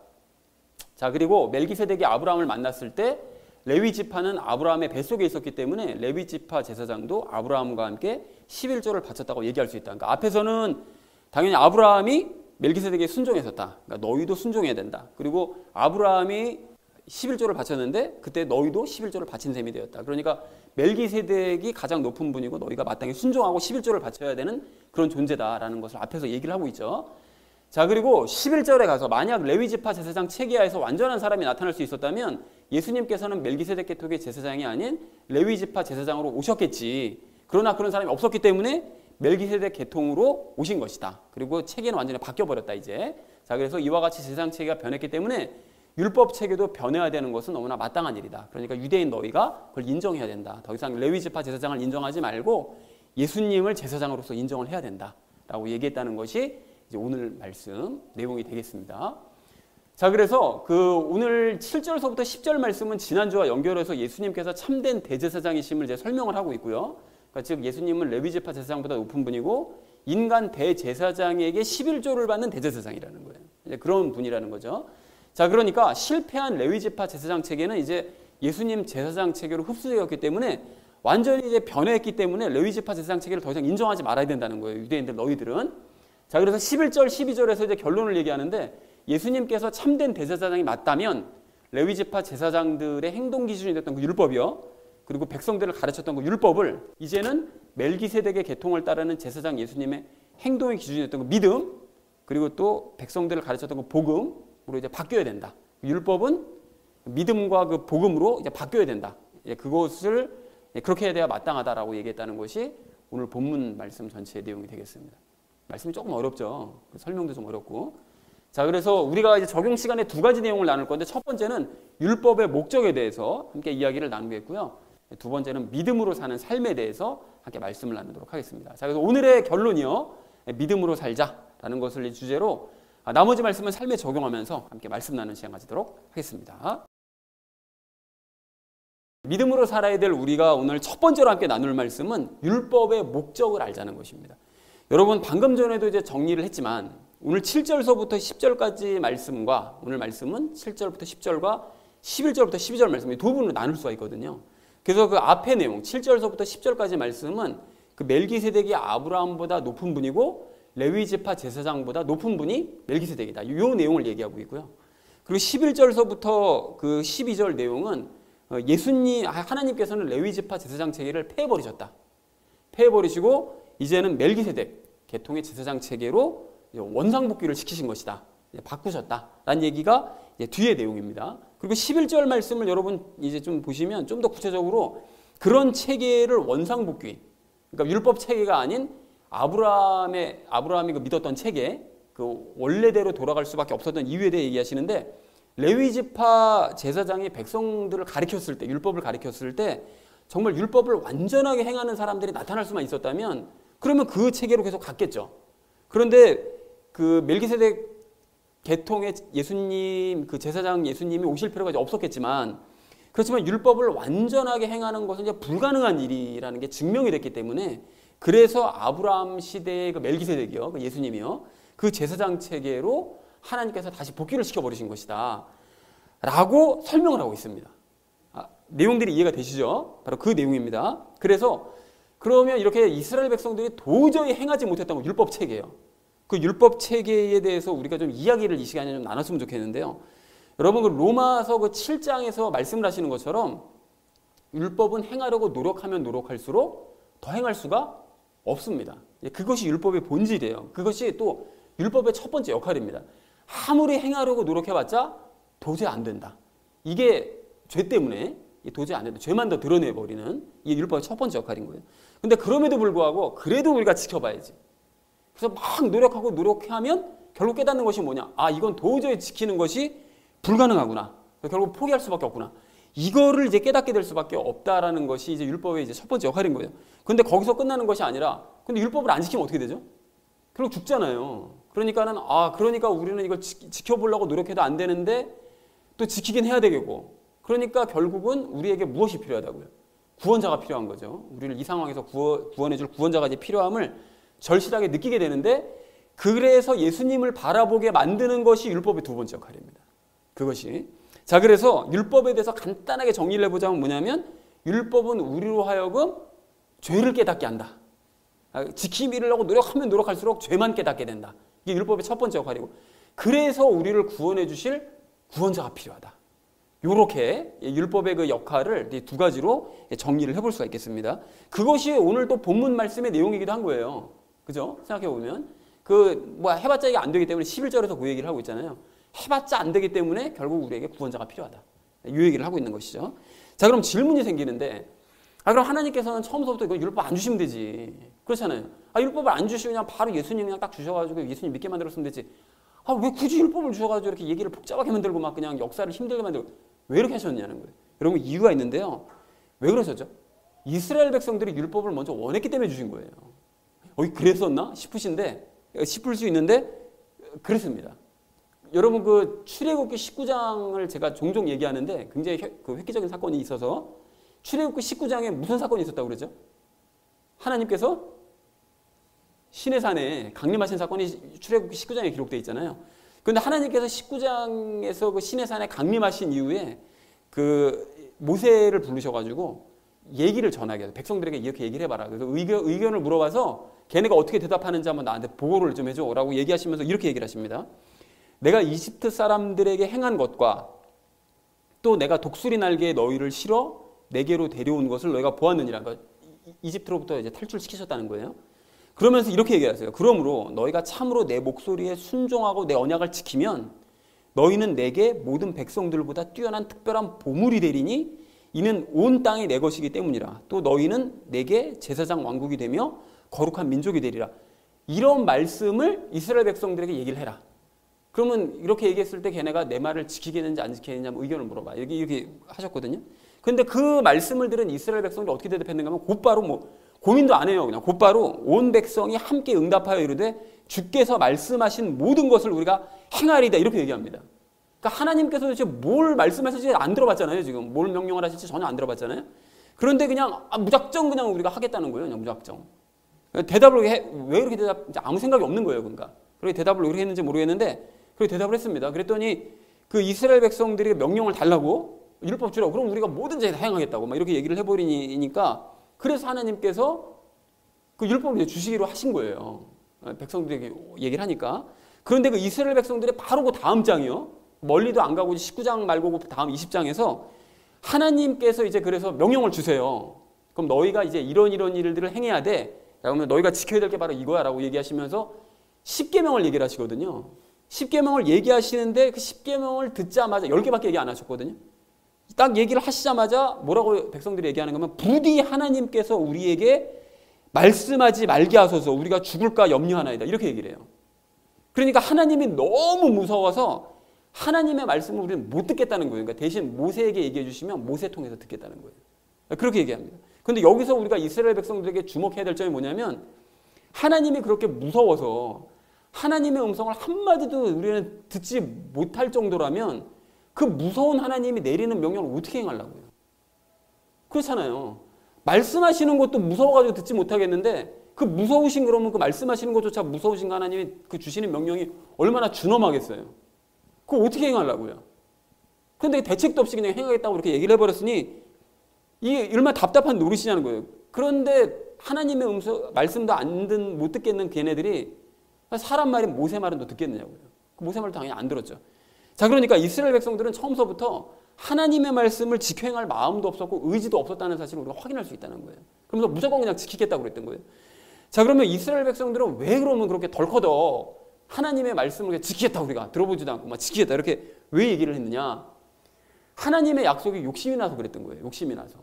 자, 그리고 멜기세덱이 아브라함을 만났을 때 레위지파는 아브라함의 뱃속에 있었기 때문에 레위지파 제사장도 아브라함과 함께 11조를 바쳤다고 얘기할 수 있다. 그러니까 앞에서는 당연히 아브라함이 멜기세덱에 순종했었다. 그러니까 너희도 순종해야 된다. 그리고 아브라함이 11조를 바쳤는데 그때 너희도 11조를 바친 셈이 되었다. 그러니까 멜기세덱이 가장 높은 분이고 너희가 마땅히 순종하고 11조를 바쳐야 되는 그런 존재다라는 것을 앞에서 얘기를 하고 있죠. 자, 그리고 11절에 가서 만약 레위지파 제사장 체계하에서 완전한 사람이 나타날 수 있었다면 예수님께서는 멜기세덱 계통의 제사장이 아닌 레위지파 제사장으로 오셨겠지. 그러나 그런 사람이 없었기 때문에 멜기세덱 계통으로 오신 것이다. 그리고 체계는 완전히 바뀌어버렸다 이제. 자, 그래서 이와 같이 제사장 체계가 변했기 때문에 율법 체계도 변해야 되는 것은 너무나 마땅한 일이다. 그러니까 유대인 너희가 그걸 인정해야 된다. 더 이상 레위지파 제사장을 인정하지 말고 예수님을 제사장으로서 인정을 해야 된다라고 얘기했다는 것이 이제 오늘 말씀 내용이 되겠습니다. 자, 그래서 그 오늘 7절서부터 10절 말씀은 지난주와 연결해서 예수님께서 참된 대제사장이심을 이제 설명을 하고 있고요. 그러니까 즉 예수님은 레위지파 제사장보다 높은 분이고 인간 대제사장에게 11조를 받는 대제사장이라는 거예요. 이제 그런 분이라는 거죠. 자, 그러니까 실패한 레위지파 제사장 체계는 이제 예수님 제사장 체계로 흡수되었기 때문에 완전히 이제 변했기 때문에 레위지파 제사장 체계를 더 이상 인정하지 말아야 된다는 거예요. 유대인들 너희들은. 자, 그래서 11절, 12절에서 이제 결론을 얘기하는데 예수님께서 참된 대제사장이 맞다면 레위지파 제사장들의 행동 기준이 됐던 그 율법이요. 그리고 백성들을 가르쳤던 그 율법을 이제는 멜기세덱의 계통을 따르는 제사장 예수님의 행동의 기준이 됐던 그 믿음, 그리고 또 백성들을 가르쳤던 그 복음으로 이제 바뀌어야 된다. 율법은 믿음과 그 복음으로 이제 바뀌어야 된다. 그것을 그렇게 해야 돼야 마땅하다라고 얘기했다는 것이 오늘 본문 말씀 전체의 내용이 되겠습니다. 말씀이 조금 어렵죠. 설명도 좀 어렵고. 자, 그래서 우리가 이제 적용 시간에 두 가지 내용을 나눌 건데 첫 번째는 율법의 목적에 대해서 함께 이야기를 나누겠고요. 두 번째는 믿음으로 사는 삶에 대해서 함께 말씀을 나누도록 하겠습니다. 자, 그래서 오늘의 결론이요. 믿음으로 살자라는 것을 주제로 나머지 말씀은 삶에 적용하면서 함께 말씀 나누는 시간 가지도록 하겠습니다. 믿음으로 살아야 될 우리가 오늘 첫 번째로 함께 나눌 말씀은 율법의 목적을 알자는 것입니다. 여러분 방금 전에도 이제 정리를 했지만 오늘 7절서부터 10절까지 말씀과 오늘 말씀은 7절부터 10절과 11절부터 12절 말씀 이 두 부분으로 나눌 수가 있거든요. 그래서 그 앞의 내용 7절서부터 10절까지 말씀은 그 멜기세덱이 아브라함보다 높은 분이고 레위 지파 제사장보다 높은 분이 멜기세덱이다. 이 내용을 얘기하고 있고요. 그리고 11절서부터 그 12절 내용은 하나님께서는 레위 지파 제사장 체계를 폐해버리셨다. 폐해버리시고 이제는 멜기세덱 계통의 제사장 체계로 원상복귀를 시키신 것이다. 바꾸셨다라는 얘기가 뒤의 내용입니다. 그리고 11절 말씀을 여러분 이제 좀 보시면 좀 더 구체적으로 그런 체계를 원상복귀, 그러니까 율법 체계가 아닌 아브라함이 그 믿었던 체계, 그 원래대로 돌아갈 수밖에 없었던 이유에 대해 얘기하시는데 레위 지파 제사장이 백성들을 가리켰을 때, 율법을 가리켰을 때 정말 율법을 완전하게 행하는 사람들이 나타날 수만 있었다면 그러면 그 체계로 계속 갔겠죠. 그런데 그 멜기세덱 계통의 예수님, 그 제사장 예수님이 오실 필요가 이제 없었겠지만 그렇지만 율법을 완전하게 행하는 것은 이제 불가능한 일이라는 게 증명이 됐기 때문에 그래서 아브라함 시대의 그 멜기세덱이요, 그 예수님이요, 그 제사장 체계로 하나님께서 다시 복귀를 시켜버리신 것이다 라고 설명을 하고 있습니다. 내용들이 이해가 되시죠? 바로 그 내용입니다. 그래서 그러면 이렇게 이스라엘 백성들이 도저히 행하지 못했던 거 율법 체계예요. 그 율법 체계에 대해서 우리가 좀 이야기를 이 시간에 좀 나눴으면 좋겠는데요. 여러분 그 로마서 그 7장에서 말씀을 하시는 것처럼 율법은 행하려고 노력하면 노력할수록 더 행할 수가 없습니다. 그것이 율법의 본질이에요. 그것이 또 율법의 첫 번째 역할입니다. 아무리 행하려고 노력해봤자 도저히 안 된다. 이게 죄 때문에 도저히 안 된다. 죄만 더 드러내버리는 이게 율법의 첫 번째 역할인 거예요. 근데 그럼에도 불구하고 그래도 우리가 지켜봐야지. 그래서 막 노력하고 노력하면 결국 깨닫는 것이 뭐냐. 이건 도저히 지키는 것이 불가능하구나. 결국 포기할 수밖에 없구나. 이거를 이제 깨닫게 될 수밖에 없다라는 것이 이제 율법의 이제 첫 번째 역할인 거예요. 근데 거기서 끝나는 것이 아니라 근데 율법을 안 지키면 어떻게 되죠? 결국 죽잖아요. 그러니까 우리는 이걸 지켜보려고 노력해도 안 되는데 또 지키긴 해야 되겠고 그러니까 결국은 우리에게 무엇이 필요하다고요? 구원자가 필요한 거죠. 우리를 이 상황에서 구원해줄 구원자가 이제 필요함을 절실하게 느끼게 되는데 그래서 예수님을 바라보게 만드는 것이 율법의 두 번째 역할입니다. 그것이. 자, 그래서 율법에 대해서 간단하게 정리를 해보자면 뭐냐면 율법은 우리로 하여금 죄를 깨닫게 한다. 지키려고 노력하면 노력할수록 죄만 깨닫게 된다. 이게 율법의 첫 번째 역할이고 그래서 우리를 구원해 주실 구원자가 필요하다. 이렇게 율법의 그 역할을 두 가지로 정리를 해볼 수가 있겠습니다. 그것이 오늘 또 본문 말씀의 내용이기도 한 거예요. 그죠? 생각해보면 해봤자 이게 안 되기 때문에 11절에서 그 얘기를 하고 있잖아요. 해봤자 안 되기 때문에 결국 우리에게 구원자가 필요하다. 이 얘기를 하고 있는 것이죠. 자, 그럼 질문이 생기는데 그럼 하나님께서는 처음부터 이거 율법 안 주시면 되지. 그렇잖아요. 율법을 안 주시고 그냥 바로 예수님 그냥 딱 주셔가지고 예수님 믿게 만들었으면 되지. 왜 굳이 율법을 주셔가지고 이렇게 얘기를 복잡하게 만들고 막 그냥 역사를 힘들게 만들고 왜 이렇게 하셨냐는 거예요. 여러분 이유가 있는데요. 왜 그러셨죠? 이스라엘 백성들이 율법을 먼저 원했기 때문에 주신 거예요. 그랬었나? 싶을 수 있는데 그랬습니다. 여러분 그 출애굽기 19장을 제가 종종 얘기하는데 굉장히 그 획기적인 사건이 있어서 출애굽기 19장에 무슨 사건이 있었다고 그러죠? 하나님께서 시내산에 강림하신 사건이 출애굽기 19장에 기록되어 있잖아요. 그런데 하나님께서 19장에서 그 시내산에 강림하신 이후에 그 모세를 부르셔가지고 얘기를 전하게 해요. 백성들에게 이렇게 얘기를 해봐라. 그래서 의견을 물어봐서 걔네가 어떻게 대답하는지 한번 나한테 보고를 좀 해줘 라고 얘기하시면서 이렇게 얘기를 하십니다. 내가 이집트 사람들에게 행한 것과 또 내가 독수리 날개에 너희를 실어 내게로 데려온 것을 너희가 보았느니라. 그러니까 이집트로부터 이제 탈출시키셨다는 거예요. 그러면서 이렇게 얘기하세요. 그러므로 너희가 참으로 내 목소리에 순종하고 내 언약을 지키면 너희는 내게 모든 백성들보다 뛰어난 특별한 보물이 되리니 이는 온 땅이 내 것이기 때문이라. 또 너희는 내게 제사장 왕국이 되며 거룩한 민족이 되리라. 이런 말씀을 이스라엘 백성들에게 얘기를 해라. 그러면 이렇게 얘기했을 때 걔네가 내 말을 지키겠는지 안 지키겠는지 한번 의견을 물어봐. 이렇게 하셨거든요. 근데 그 말씀을 들은 이스라엘 백성들이 어떻게 대답했는가 하면 곧바로 고민도 안 해요. 그냥 곧바로 온 백성이 함께 응답하여 이르되 주께서 말씀하신 모든 것을 우리가 행하리이다. 이렇게 얘기합니다. 그러니까 하나님께서 도대체 뭘 말씀하실지 안 들어봤잖아요. 지금 뭘 명령을 하실지 전혀 안 들어봤잖아요. 그런데 그냥 무작정 그냥 우리가 하겠다는 거예요. 그냥 무작정. 대답을 왜 이렇게 아무 생각이 없는 거예요. 그러니까. 그렇게 대답을 왜 이렇게 했는지 모르겠는데 그렇게 대답을 했습니다. 그랬더니 그 이스라엘 백성들이 명령을 달라고 율법 주라고 그럼 우리가 뭐든지 다 행하겠다고 막 이렇게 얘기를 해버리니까 그래서 하나님께서 그 율법을 이제 주시기로 하신 거예요. 백성들에게 얘기를 하니까. 그런데 그 이스라엘 백성들이 바로 그 다음 장이요. 멀리도 안 가고 19장 말고 그 다음 20장에서 하나님께서 이제 그래서 명령을 주세요. 그럼 너희가 이제 이런 일들을 행해야 돼. 그러면 너희가 지켜야 될 게 바로 이거야 라고 얘기하시면서 10계명을 얘기를 하시거든요. 10계명을 얘기하시는데 그 10계명을 듣자마자 10개밖에 얘기 안 하셨거든요. 딱 얘기를 하시자마자 뭐라고 백성들이 얘기하는 거면 부디 하나님께서 우리에게 말씀하지 말게 하소서 우리가 죽을까 염려하나이다. 이렇게 얘기를 해요. 그러니까 하나님이 너무 무서워서 하나님의 말씀을 우리는 못 듣겠다는 거예요. 그러니까 대신 모세에게 얘기해 주시면 모세 통해서 듣겠다는 거예요. 그렇게 얘기합니다. 그런데 여기서 우리가 이스라엘 백성들에게 주목해야 될 점이 뭐냐면 하나님이 그렇게 무서워서 하나님의 음성을 한마디도 우리는 듣지 못할 정도라면 그 무서운 하나님이 내리는 명령을 어떻게 행하려고요? 그렇잖아요. 말씀하시는 것도 무서워가지고 듣지 못하겠는데 그 무서우신 그러면 그 말씀하시는 것조차 무서우신 하나님이 그 주시는 명령이 얼마나 준엄하겠어요. 그거 어떻게 행하려고요? 그런데 대책도 없이 그냥 행하겠다고 이렇게 얘기를 해버렸으니 이게 얼마나 답답한 노릇이냐는 거예요. 그런데 하나님의 말씀도 못 듣겠는 걔네들이 사람 말인 모세 말은 또 듣겠느냐고요. 그 모세 말도 당연히 안 들었죠. 자, 그러니까 이스라엘 백성들은 처음서부터 하나님의 말씀을 지켜 행할 마음도 없었고 의지도 없었다는 사실을 우리가 확인할 수 있다는 거예요. 그러면서 무조건 그냥 지키겠다고 그랬던 거예요. 자, 그러면 이스라엘 백성들은 왜 그러면 그렇게 덜커덕 하나님의 말씀을 지키겠다 우리가 들어보지도 않고 막 지키겠다 이렇게 왜 얘기를 했느냐? 하나님의 약속이 욕심이 나서 그랬던 거예요. 욕심이 나서.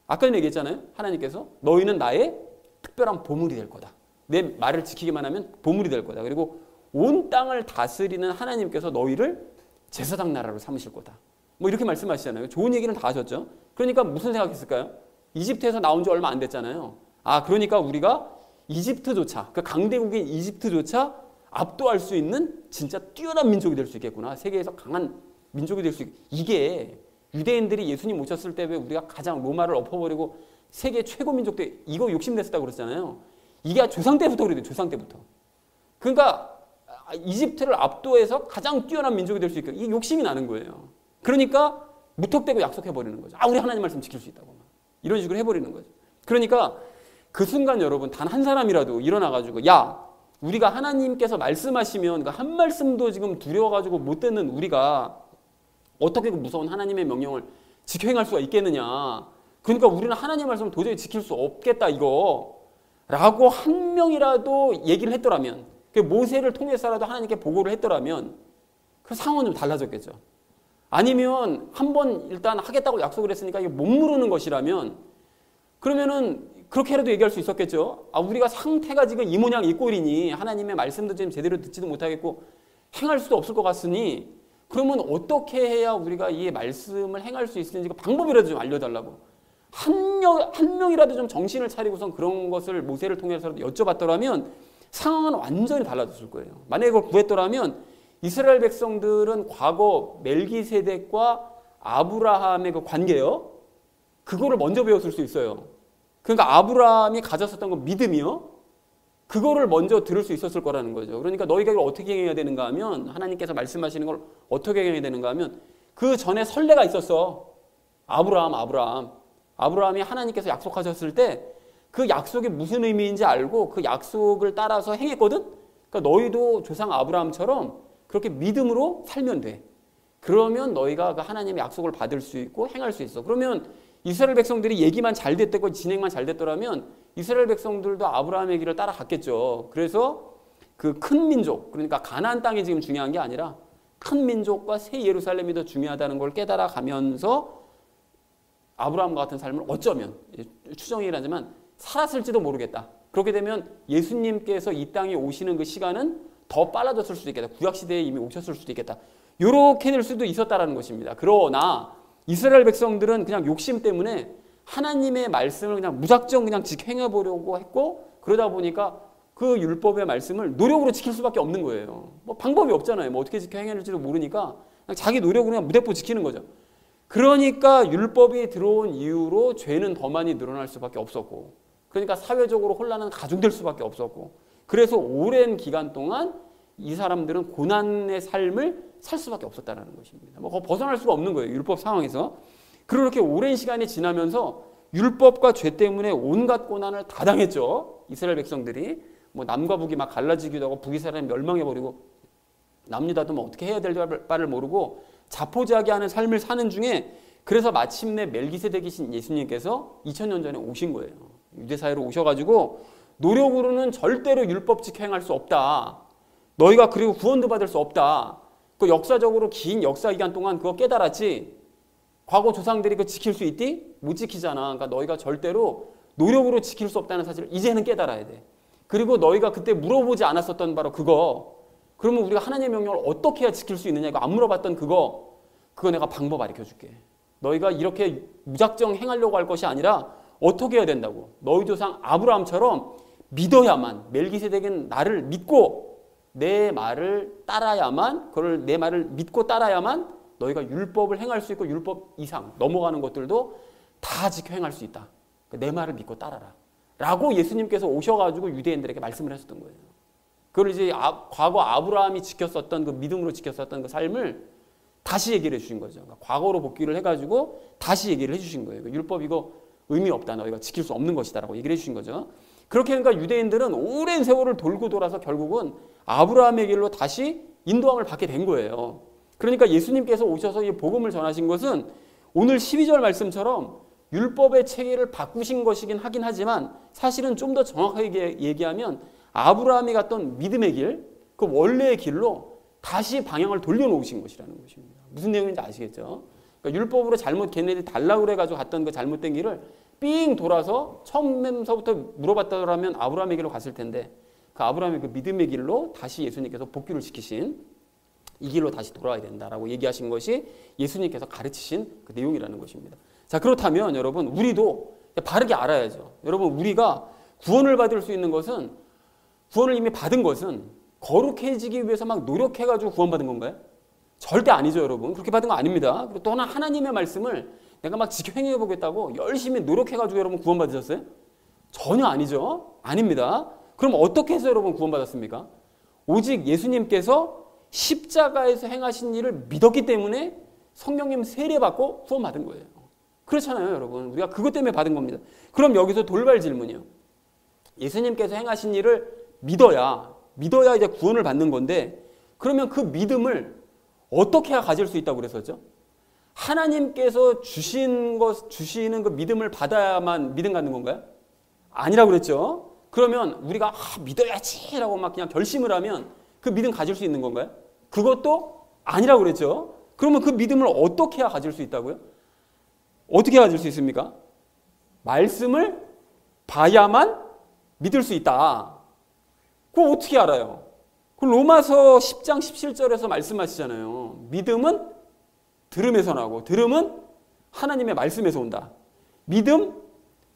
아까 얘기했잖아요. 하나님께서 너희는 나의 특별한 보물이 될 거다. 내 말을 지키기만 하면 보물이 될 거다. 그리고 온 땅을 다스리는 하나님께서 너희를 제사장 나라로 삼으실 거다. 뭐 이렇게 말씀하시잖아요. 좋은 얘기는 다 하셨죠. 그러니까 무슨 생각했을까요? 이집트에서 나온 지 얼마 안 됐잖아요. 아, 그러니까 우리가 이집트조차, 그 강대국인 이집트조차 압도할 수 있는 진짜 뛰어난 민족이 될 수 있겠구나. 세계에서 강한 민족이 될 수 이게 유대인들이 예수님 오셨을 때 왜 우리가 가장 로마를 엎어버리고 세계 최고 민족 때 이거 욕심냈었다고 그랬잖아요. 이게 조상 때부터 그래요. 조상 때부터. 그러니까 이집트를 압도해서 가장 뛰어난 민족이 될 수 있게 이 욕심이 나는 거예요. 그러니까 무턱대고 약속해버리는 거죠. 아, 우리 하나님 말씀 지킬 수 있다고. 이런 식으로 해버리는 거죠. 그러니까 그 순간 여러분 단 한 사람이라도 일어나가지고 야, 우리가 하나님께서 말씀하시면 그 한 말씀도 지금 두려워가지고 못 듣는 우리가 어떻게 그 무서운 하나님의 명령을 지켜 행할 수가 있겠느냐. 그러니까 우리는 하나님의 말씀을 도저히 지킬 수 없겠다 이거 라고 한 명이라도 얘기를 했더라면 모세를 통해서라도 하나님께 보고를 했더라면 그 상황은 좀 달라졌겠죠. 아니면 한번 일단 하겠다고 약속을 했으니까 이게 못 무르는 것이라면 그러면은 그렇게라도 얘기할 수 있었겠죠. 아, 우리가 상태가 지금 이 모양 이 꼴이니 하나님의 말씀도 지금 제대로 듣지도 못하겠고 행할 수도 없을 것 같으니 그러면 어떻게 해야 우리가 이 말씀을 행할 수 있을지 그 방법이라도 좀 알려달라고 한 명이라도 좀 정신을 차리고선 그런 것을 모세를 통해서라도 여쭤봤더라면 상황은 완전히 달라졌을 거예요. 만약에 그걸 구했더라면 이스라엘 백성들은 과거 멜기세덱과 아브라함의 그 관계요. 그거를 먼저 배웠을 수 있어요. 그러니까 아브라함이 가졌었던 그 믿음이요. 그거를 먼저 들을 수 있었을 거라는 거죠. 그러니까 너희가 이걸 어떻게 행해야 되는가 하면 하나님께서 말씀하시는 걸 어떻게 행해야 되는가 하면 그 전에 선례가 있었어. 아브라함이 하나님께서 약속하셨을 때 그 약속이 무슨 의미인지 알고 그 약속을 따라서 행했거든. 그러니까 너희도 조상 아브라함처럼 그렇게 믿음으로 살면 돼. 그러면 너희가 그 하나님의 약속을 받을 수 있고 행할 수 있어. 그러면 이스라엘 백성들이 얘기만 잘 됐고 진행만 잘 됐더라면 이스라엘 백성들도 아브라함의 길을 따라갔겠죠. 그래서 그 큰 민족, 그러니까 가나안 땅이 지금 중요한 게 아니라 큰 민족과 새 예루살렘이 더 중요하다는 걸 깨달아 가면서 아브라함과 같은 삶을 어쩌면 추정이라지만 살았을지도 모르겠다. 그렇게 되면 예수님께서 이 땅에 오시는 그 시간은 더 빨라졌을 수도 있겠다. 구약시대에 이미 오셨을 수도 있겠다. 이렇게 될 수도 있었다라는 것입니다. 그러나 이스라엘 백성들은 그냥 욕심 때문에 하나님의 말씀을 그냥 무작정 그냥 행해보려고 했고 그러다 보니까 그 율법의 말씀을 노력으로 지킬 수밖에 없는 거예요. 뭐 방법이 없잖아요. 뭐 어떻게 지켜 행해야 될지도 모르니까 그냥 자기 노력으로 그냥 무대포 지키는 거죠. 그러니까 율법이 들어온 이후로 죄는 더 많이 늘어날 수밖에 없었고, 그러니까 사회적으로 혼란은 가중될 수밖에 없었고, 그래서 오랜 기간 동안 이 사람들은 고난의 삶을 살 수밖에 없었다는 것입니다. 뭐 벗어날 수가 없는 거예요, 율법 상황에서. 그렇게 오랜 시간이 지나면서 율법과 죄 때문에 온갖 고난을 다 당했죠. 이스라엘 백성들이 뭐 남과 북이 막 갈라지기도 하고 북이스라엘이 멸망해버리고 남유다도 뭐 어떻게 해야 될 바를 모르고 자포자기하는 삶을 사는 중에, 그래서 마침내 멜기세덱이신 예수님께서 2000년 전에 오신 거예요. 유대사회로 오셔가지고 노력으로는 절대로 율법직 행할 수 없다. 너희가 그리고 구원도 받을 수 없다. 그 역사적으로 긴 역사 기간 동안 그거 깨달았지. 과거 조상들이 그 지킬 수 있디? 못 지키잖아. 그러니까 너희가 절대로 노력으로 지킬 수 없다는 사실을 이제는 깨달아야 돼. 그리고 너희가 그때 물어보지 않았었던 바로 그거, 그러면 우리가 하나님의 명령을 어떻게 해야 지킬 수 있느냐, 이거 안 물어봤던 그거 내가 방법 가르쳐줄게. 너희가 이렇게 무작정 행하려고 할 것이 아니라 어떻게 해야 된다고. 너희 조상 아브라함처럼 믿어야만, 멜기세덱은 나를 믿고 내 말을 따라야만, 그걸 내 말을 믿고 따라야만 너희가 율법을 행할 수 있고 율법 이상 넘어가는 것들도 다 지켜 행할 수 있다. 내 말을 믿고 따라라 라고 예수님께서 오셔가지고 유대인들에게 말씀을 하셨던 거예요. 그걸 이제 과거 아브라함이 지켰었던 그 믿음으로 지켰었던 그 삶을 다시 얘기를 해주신 거죠. 그러니까 과거로 복귀를 해가지고 다시 얘기를 해주신 거예요. 율법 이거 의미 없다. 너희가 지킬 수 없는 것이다 라고 얘기를 해주신 거죠. 그렇게 하니까 유대인들은 오랜 세월을 돌고 돌아서 결국은 아브라함의 길로 다시 인도함을 받게 된 거예요. 그러니까 예수님께서 오셔서 이 복음을 전하신 것은 오늘 12절 말씀처럼 율법의 체계를 바꾸신 것이긴 하긴 하지만, 사실은 좀 더 정확하게 얘기하면 아브라함이 갔던 믿음의 길, 그 원래의 길로 다시 방향을 돌려놓으신 것이라는 것입니다. 무슨 내용인지 아시겠죠? 그러니까 율법으로 잘못 걔네들이 달라고 그래가지고 갔던 그 잘못된 길을 삥 돌아서 처음부터 물어봤다면 아브라함의 길로 갔을 텐데, 그 아브라함의 그 믿음의 길로 다시 예수님께서 복귀를 시키신 이 길로 다시 돌아와야 된다라고 얘기하신 것이 예수님께서 가르치신 그 내용이라는 것입니다. 자, 그렇다면 여러분, 우리도 바르게 알아야죠. 여러분, 우리가 구원을 받을 수 있는 것은, 구원을 이미 받은 것은 거룩해지기 위해서 막 노력해가지고 구원받은 건가요? 절대 아니죠, 여러분. 그렇게 받은 거 아닙니다. 그리고 또 하나, 하나님의 말씀을 내가 막 지켜 행해보겠다고 열심히 노력해가지고 여러분 구원받으셨어요? 전혀 아니죠. 아닙니다. 그럼 어떻게 해서 여러분 구원받았습니까? 오직 예수님께서 십자가에서 행하신 일을 믿었기 때문에 성령님 세례받고 구원받은 거예요. 그렇잖아요, 여러분. 우리가 그것 때문에 받은 겁니다. 그럼 여기서 돌발 질문이요. 예수님께서 행하신 일을 믿어야 이제 구원을 받는 건데, 그러면 그 믿음을 어떻게 해야 가질 수 있다고 그랬었죠? 하나님께서 주시는 그 믿음을 받아야만 믿음 갖는 건가요? 아니라고 그랬죠? 그러면 우리가 믿어야지 라고 막 그냥 결심을 하면 그 믿음 가질 수 있는 건가요? 그것도 아니라고 그랬죠? 그러면 그 믿음을 어떻게 해야 가질 수 있다고요? 어떻게 가질 수 있습니까? 말씀을 봐야만 믿을 수 있다. 그거 어떻게 알아요? 그 로마서 10장 17절에서 말씀하시잖아요. 믿음은 들음에서 나고, 들음은 하나님의 말씀에서 온다. 믿음,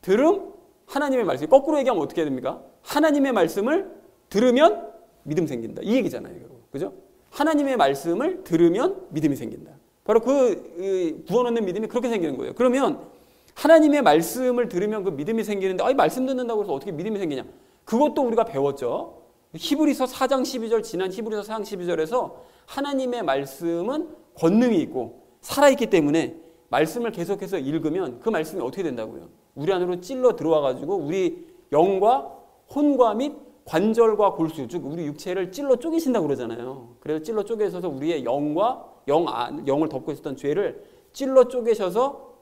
들음, 하나님의 말씀. 거꾸로 얘기하면 어떻게 해야 됩니까? 하나님의 말씀을 들으면 믿음 생긴다. 이 얘기잖아요. 그죠? 하나님의 말씀을 들으면 믿음이 생긴다. 바로 그 구원 얻는 믿음이 그렇게 생기는 거예요. 그러면 하나님의 말씀을 들으면 그 믿음이 생기는데, 말씀 듣는다고 해서 어떻게 믿음이 생기냐? 그것도 우리가 배웠죠. 히브리서 4장 12절, 지난 히브리서 4장 12절에서 하나님의 말씀은 권능이 있고 살아있기 때문에 말씀을 계속해서 읽으면 그 말씀이 어떻게 된다고요? 우리 안으로 찔러 들어와가지고 우리 영과 혼과 및 관절과 골수, 즉 우리 육체를 찔러 쪼개신다고 그러잖아요. 그래서 찔러 쪼개셔서 우리의 영과 영을 덮고 있었던 죄를 찔러 쪼개셔서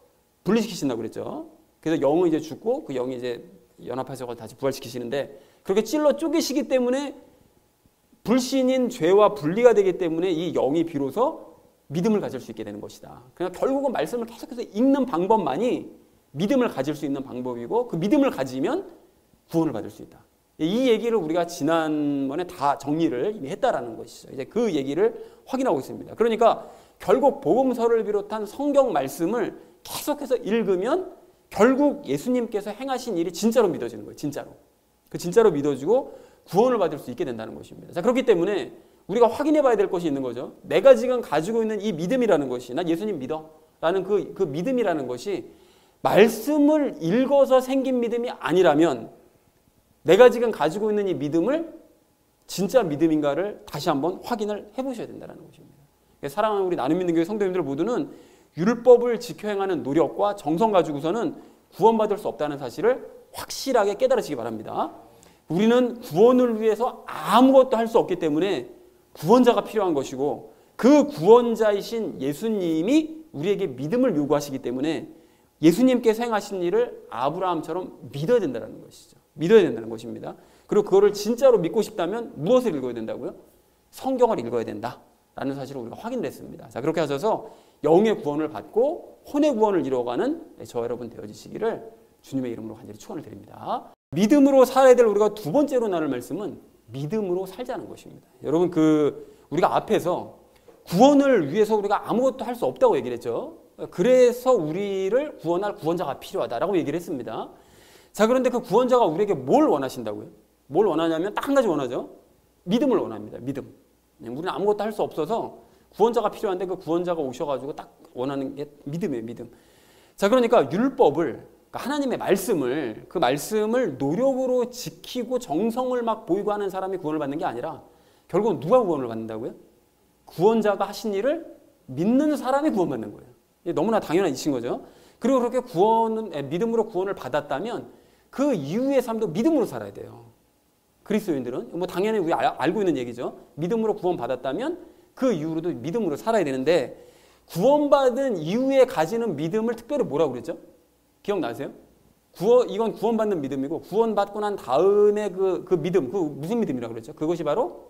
분리시키신다고 그랬죠. 그래서 영은 이제 죽고 그 영이 이제 연합하셔서 다시 부활시키시는데, 그렇게 찔러 쪼개시기 때문에 불신인 죄와 분리가 되기 때문에 이 영이 비로소 믿음을 가질 수 있게 되는 것이다. 그냥 결국은 말씀을 계속해서 읽는 방법만이 믿음을 가질 수 있는 방법이고, 그 믿음을 가지면 구원을 받을 수 있다. 이 얘기를 우리가 지난번에 다 정리를 이미 했다라는 것이죠. 이제 그 얘기를 확인하고 있습니다. 그러니까 결국 복음서를 비롯한 성경 말씀을 계속해서 읽으면 결국 예수님께서 행하신 일이 진짜로 믿어지는 거예요. 진짜로. 그 진짜로 믿어지고 구원을 받을 수 있게 된다는 것입니다. 자, 그렇기 때문에 우리가 확인해 봐야 될 것이 있는 거죠. 내가 지금 가지고 있는 이 믿음이라는 것이, 나 예수님 믿어 라는 그 믿음이라는 것이 말씀을 읽어서 생긴 믿음이 아니라면 내가 지금 가지고 있는 이 믿음을 진짜 믿음인가를 다시 한번 확인을 해보셔야 된다는 것입니다. 사랑하는 우리 나눔 믿는 교회 성도님들 모두는 율법을 지켜 행하는 노력과 정성 가지고서는 구원받을 수 없다는 사실을 확실하게 깨달으시기 바랍니다. 우리는 구원을 위해서 아무것도 할 수 없기 때문에 구원자가 필요한 것이고 그 구원자이신 예수님이 우리에게 믿음을 요구하시기 때문에 예수님께서 행하신 일을 아브라함처럼 믿어야 된다는 것이죠. 믿어야 된다는 것입니다. 그리고 그거를 진짜로 믿고 싶다면 무엇을 읽어야 된다고요? 성경을 읽어야 된다라는 사실을 우리가 확인을 했습니다. 자, 그렇게 하셔서 영의 구원을 받고 혼의 구원을 이루어가는 저 여러분 되어지시기를 주님의 이름으로 간절히 축원을 드립니다. 믿음으로 살아야 될 우리가 두 번째로 나눌 말씀은 믿음으로 살자는 것입니다. 여러분 우리가 앞에서 구원을 위해서 우리가 아무것도 할 수 없다고 얘기를 했죠. 그래서 우리를 구원할 구원자가 필요하다라고 얘기를 했습니다. 자, 그런데 그 구원자가 우리에게 뭘 원하신다고요? 뭘 원하냐면 딱 한 가지 원하죠. 믿음을 원합니다. 믿음. 우리는 아무것도 할 수 없어서 구원자가 필요한데 그 구원자가 오셔가지고 딱 원하는 게 믿음이에요. 믿음. 자, 그러니까 율법을, 하나님의 말씀을, 그 말씀을 노력으로 지키고 정성을 막 보이고 하는 사람이 구원을 받는 게 아니라 결국은 누가 구원을 받는다고요? 구원자가 하신 일을 믿는 사람이 구원받는 거예요. 이게 너무나 당연한 이치인 거죠. 그리고 그렇게 믿음으로 구원을 받았다면 그 이후의 삶도 믿음으로 살아야 돼요. 그리스도인들은 뭐 당연히 우리 알고 있는 얘기죠. 믿음으로 구원받았다면 그 이후로도 믿음으로 살아야 되는데 구원받은 이후에 가지는 믿음을 특별히 뭐라고 그랬죠? 기억나세요? 이건 구원받는 믿음이고 구원받고 난 다음에 그 믿음, 그 무슨 믿음이라고 그랬죠? 그것이 바로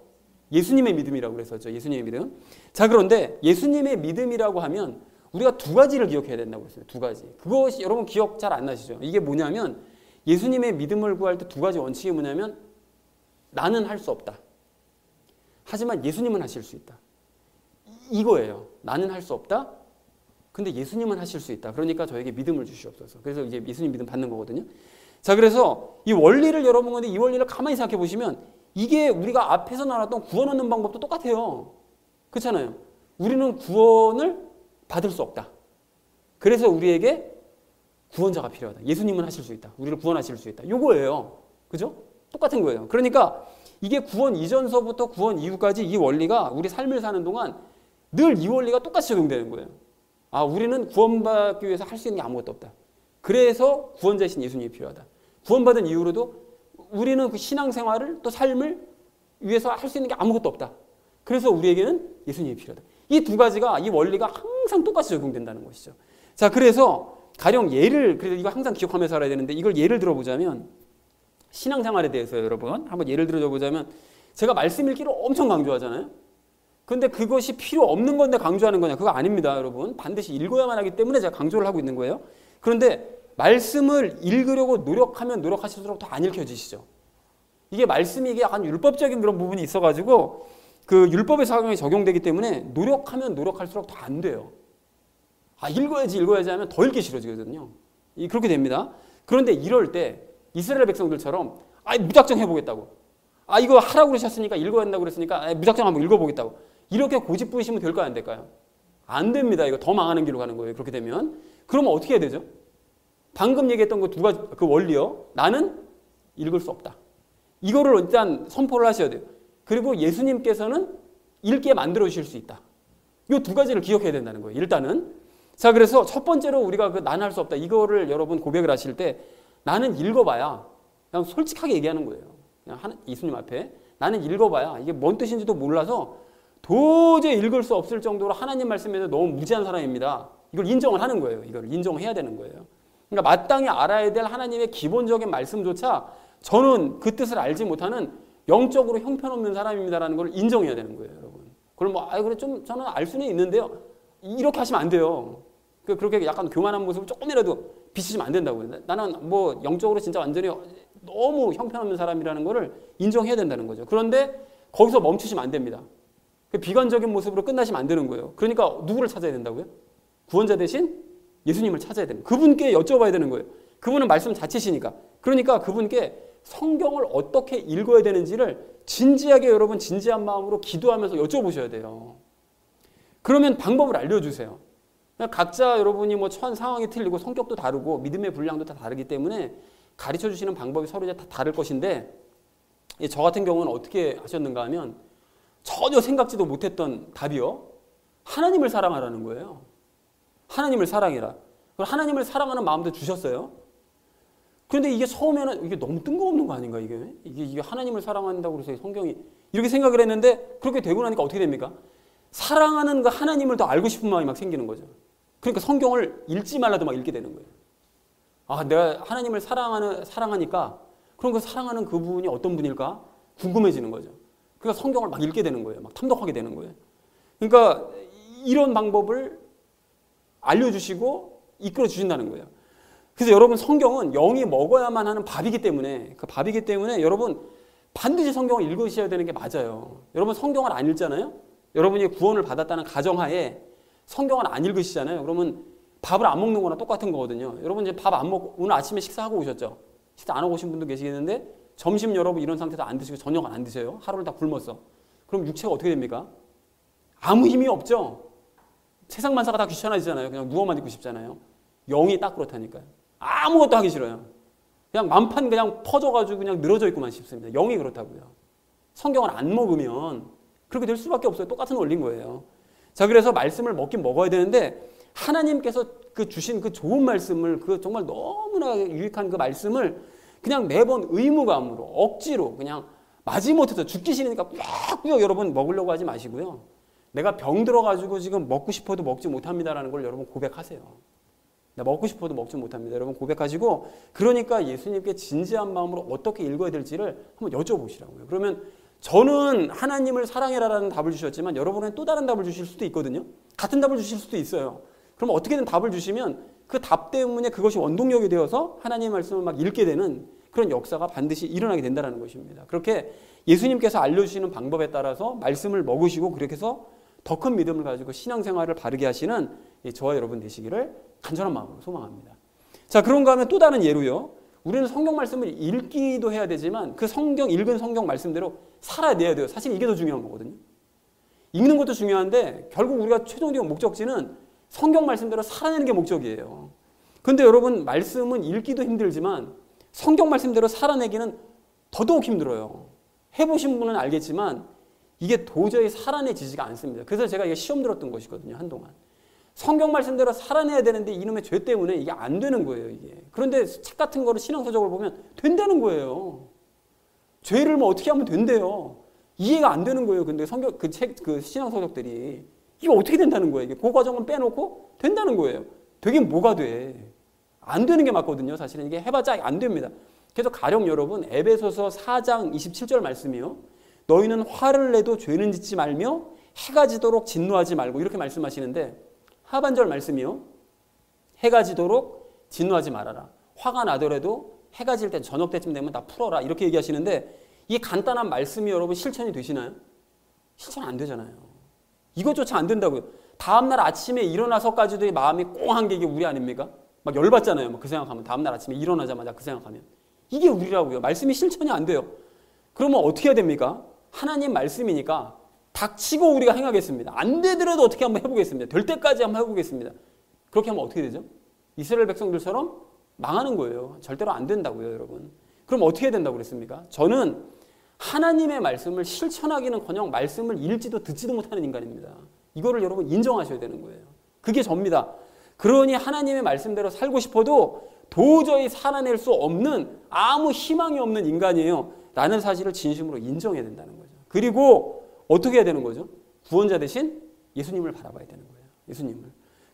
예수님의 믿음이라고 그랬었죠. 예수님의 믿음. 자, 그런데 예수님의 믿음이라고 하면 우리가 두 가지를 기억해야 된다고 했어요. 두 가지. 그것이 여러분 기억 잘 안 나시죠? 이게 뭐냐면 예수님의 믿음을 구할 때 두 가지 원칙이 뭐냐면 나는 할 수 없다. 하지만 예수님은 하실 수 있다. 이거예요. 나는 할 수 없다. 근데 예수님은 하실 수 있다. 그러니까 저에게 믿음을 주시옵소서. 그래서 이제 예수님 믿음 받는 거거든요. 자, 그래서 이 원리를 여러분 근데 이 원리를 가만히 생각해 보시면 이게 우리가 앞에서 나눴던 구원 얻는 방법도 똑같아요. 그렇잖아요. 우리는 구원을 받을 수 없다. 그래서 우리에게 구원자가 필요하다. 예수님은 하실 수 있다. 우리를 구원하실 수 있다. 요거예요. 그죠? 똑같은 거예요. 그러니까 이게 구원 이전서부터 구원 이후까지 이 원리가 우리 삶을 사는 동안 늘 이 원리가 똑같이 적용되는 거예요. 아, 우리는 구원받기 위해서 할 수 있는 게 아무것도 없다. 그래서 구원자이신 예수님이 필요하다. 구원받은 이후로도 우리는 그 신앙생활을 또 삶을 위해서 할 수 있는 게 아무것도 없다. 그래서 우리에게는 예수님이 필요하다. 이 두 가지가 이 원리가 항상 똑같이 적용된다는 것이죠. 자, 그래서 가령 그래서 이거 항상 기억하면서 살아야 되는데 이걸 예를 들어보자면 신앙생활에 대해서 여러분 한번 예를 들어보자면 제가 말씀 읽기를 엄청 강조하잖아요. 근데 그것이 필요 없는 건데 강조하는 거냐? 그거 아닙니다, 여러분. 반드시 읽어야만 하기 때문에 제가 강조를 하고 있는 거예요. 그런데 말씀을 읽으려고 노력하면 노력하실수록 더 안 읽혀지시죠. 이게 말씀이 이게 약간 율법적인 그런 부분이 있어가지고 그 율법의 사경이 적용되기 때문에 노력하면 노력할수록 더 안 돼요. 아, 읽어야지 하면 더 읽기 싫어지거든요. 그렇게 됩니다. 그런데 이럴 때 이스라엘 백성들처럼 무작정 해보겠다고. 이거 하라고 그러셨으니까 읽어야 한다고 그랬으니까 무작정 한번 읽어보겠다고. 이렇게 고집부리시면 될까요? 안 될까요? 안 됩니다. 이거 더 망하는 길로 가는 거예요. 그렇게 되면. 그러면 어떻게 해야 되죠? 방금 얘기했던 그 두 가지, 그 원리요. 나는 읽을 수 없다. 이거를 일단 선포를 하셔야 돼요. 그리고 예수님께서는 읽게 만들어 주실 수 있다. 이 두 가지를 기억해야 된다는 거예요. 일단은. 자, 그래서 첫 번째로 우리가 나는 할 수 없다. 이거를 여러분 고백을 하실 때 나는 읽어봐야 그냥 솔직하게 얘기하는 거예요. 그냥 예수님 앞에 나는 읽어봐야 이게 뭔 뜻인지도 몰라서 도저히 읽을 수 없을 정도로 하나님 말씀에서 너무 무지한 사람입니다. 이걸 인정을 하는 거예요. 이걸 인정해야 되는 거예요. 그러니까 마땅히 알아야 될 하나님의 기본적인 말씀조차 저는 그 뜻을 알지 못하는 영적으로 형편없는 사람입니다라는 걸 인정해야 되는 거예요, 여러분. 그걸 그래 좀 저는 알 수는 있는데요. 이렇게 하시면 안 돼요. 그렇게 약간 교만한 모습을 조금이라도 비치시면 안 된다고요. 나는 뭐 영적으로 진짜 완전히 너무 형편없는 사람이라는 거를 인정해야 된다는 거죠. 그런데 거기서 멈추시면 안 됩니다. 비관적인 모습으로 끝나시면 안 되는 거예요. 그러니까 누구를 찾아야 된다고요? 구원자 대신 예수님을 찾아야 됩니다. 그분께 여쭤봐야 되는 거예요. 그분은 말씀 자체시니까. 그러니까 그분께 성경을 어떻게 읽어야 되는지를 진지하게 여러분 진지한 마음으로 기도하면서 여쭤보셔야 돼요. 그러면 방법을 알려주세요. 각자 여러분이 뭐 처한 상황이 틀리고 성격도 다르고 믿음의 분량도 다 다르기 때문에 가르쳐 주시는 방법이 서로 이제 다 다를 것인데 저 같은 경우는 어떻게 하셨는가 하면 전혀 생각지도 못했던 답이요. 하나님을 사랑하라는 거예요. 하나님을 사랑해라. 하나님을 사랑하는 마음도 주셨어요. 그런데 이게 처음에는 이게 너무 뜬금없는 거 아닌가 이게 하나님을 사랑한다고 그래서 성경이 이렇게 생각을 했는데 그렇게 되고 나니까 어떻게 됩니까? 사랑하는 그 하나님을 더 알고 싶은 마음이 막 생기는 거죠. 그러니까 성경을 읽지 말라도 막 읽게 되는 거예요. 아, 내가 하나님을 사랑하니까 그럼 그 사랑하는 그분이 어떤 분일까? 궁금해지는 거죠. 그러니까 성경을 막 읽게 되는 거예요. 막 탐독하게 되는 거예요. 그러니까 이런 방법을 알려주시고 이끌어 주신다는 거예요. 그래서 여러분 성경은 영이 먹어야만 하는 밥이기 때문에 그 밥이기 때문에 여러분 반드시 성경을 읽으셔야 되는 게 맞아요. 여러분 성경을 안 읽잖아요. 여러분이 구원을 받았다는 가정하에 성경을 안 읽으시잖아요. 그러면 밥을 안 먹는 거나 똑같은 거거든요. 여러분 이제 밥 안 먹고 오늘 아침에 식사하고 오셨죠. 식사 안 하고 오신 분도 계시겠는데 점심 여러분 이런 상태도 안 드시고 저녁은 안 드세요. 하루를 다 굶었어. 그럼 육체가 어떻게 됩니까? 아무 힘이 없죠. 세상 만사가 다 귀찮아지잖아요. 그냥 누워만 있고 싶잖아요. 영이 딱 그렇다니까요. 아무것도 하기 싫어요. 그냥 만판 그냥 퍼져가지고 그냥 늘어져 있고만 싶습니다. 영이 그렇다고요. 성경을 안 먹으면 그렇게 될 수밖에 없어요. 똑같은 원리인 거예요. 자, 그래서 말씀을 먹긴 먹어야 되는데 하나님께서 그 주신 그 좋은 말씀을 그 정말 너무나 유익한 그 말씀을 그냥 매번 의무감으로 억지로 그냥 마지못해서 죽기 싫으니까 꾸역꾸역 여러분 먹으려고 하지 마시고요. 내가 병 들어가지고 지금 먹고 싶어도 먹지 못합니다라는 걸 여러분 고백하세요. 나 먹고 싶어도 먹지 못합니다. 여러분 고백하시고 그러니까 예수님께 진지한 마음으로 어떻게 읽어야 될지를 한번 여쭤보시라고요. 그러면 저는 하나님을 사랑해라라는 답을 주셨지만 여러분은 또 다른 답을 주실 수도 있거든요. 같은 답을 주실 수도 있어요. 그럼 어떻게든 답을 주시면 그 답 때문에 그것이 원동력이 되어서 하나님의 말씀을 막 읽게 되는 그런 역사가 반드시 일어나게 된다는 것입니다. 그렇게 예수님께서 알려주시는 방법에 따라서 말씀을 먹으시고 그렇게 해서 더 큰 믿음을 가지고 신앙생활을 바르게 하시는 저와 여러분 되시기를 간절한 마음으로 소망합니다. 자, 그런가 하면 또 다른 예로요. 우리는 성경 말씀을 읽기도 해야 되지만 그 읽은 성경 말씀대로 살아내야 돼요. 사실 이게 더 중요한 거거든요. 읽는 것도 중요한데 결국 우리가 최종적인 목적지는 성경 말씀대로 살아내는 게 목적이에요. 그런데 여러분 말씀은 읽기도 힘들지만 성경 말씀대로 살아내기는 더더욱 힘들어요. 해보신 분은 알겠지만 이게 도저히 살아내지지가 않습니다. 그래서 제가 이게 시험 들었던 것이거든요. 한동안. 성경 말씀대로 살아내야 되는데 이놈의 죄 때문에 이게 안 되는 거예요. 이게. 그런데 책 같은 거를 신앙서적으로 보면 된다는 거예요. 죄를 뭐 어떻게 하면 된대요. 이해가 안 되는 거예요. 근데 성경 그 신앙서적들이 이게 어떻게 된다는 거예요. 이게 그 과정은 빼놓고 된다는 거예요. 되긴 뭐가 돼. 안 되는 게 맞거든요. 사실은 이게 해봤자 안 됩니다. 그래서 가령 여러분 에베소서 4장 27절 말씀이요. 너희는 화를 내도 죄는 짓지 말며 해가 지도록 진노하지 말고 이렇게 말씀하시는데 하반절 말씀이요. 해가 지도록 진노하지 말아라. 화가 나더라도 해가 질 때 저녁 때쯤 되면 다 풀어라. 이렇게 얘기하시는데 이 간단한 말씀이 여러분 실천이 되시나요? 실천 안 되잖아요. 이것조차 안 된다고요. 다음날 아침에 일어나서까지도 마음이 꽁한 게 이게 우리 아닙니까? 막 열받잖아요. 막 그 생각하면 다음날 아침에 일어나자마자 그 생각하면 이게 우리라고요. 말씀이 실천이 안 돼요. 그러면 어떻게 해야 됩니까? 하나님 말씀이니까 닥치고 우리가 행하겠습니다. 안 되더라도 어떻게 한번 해보겠습니다. 될 때까지 한번 해보겠습니다. 그렇게 하면 어떻게 되죠? 이스라엘 백성들처럼 망하는 거예요. 절대로 안 된다고요, 여러분. 그럼 어떻게 해야 된다고 그랬습니까? 저는 하나님의 말씀을 실천하기는커녕 말씀을 읽지도 듣지도 못하는 인간입니다. 이거를 여러분 인정하셔야 되는 거예요. 그게 접니다. 그러니 하나님의 말씀대로 살고 싶어도 도저히 살아낼 수 없는 아무 희망이 없는 인간이에요. 라는 사실을 진심으로 인정해야 된다는 거죠. 그리고 어떻게 해야 되는 거죠? 구원자 대신 예수님을 바라봐야 되는 거예요. 예수님을.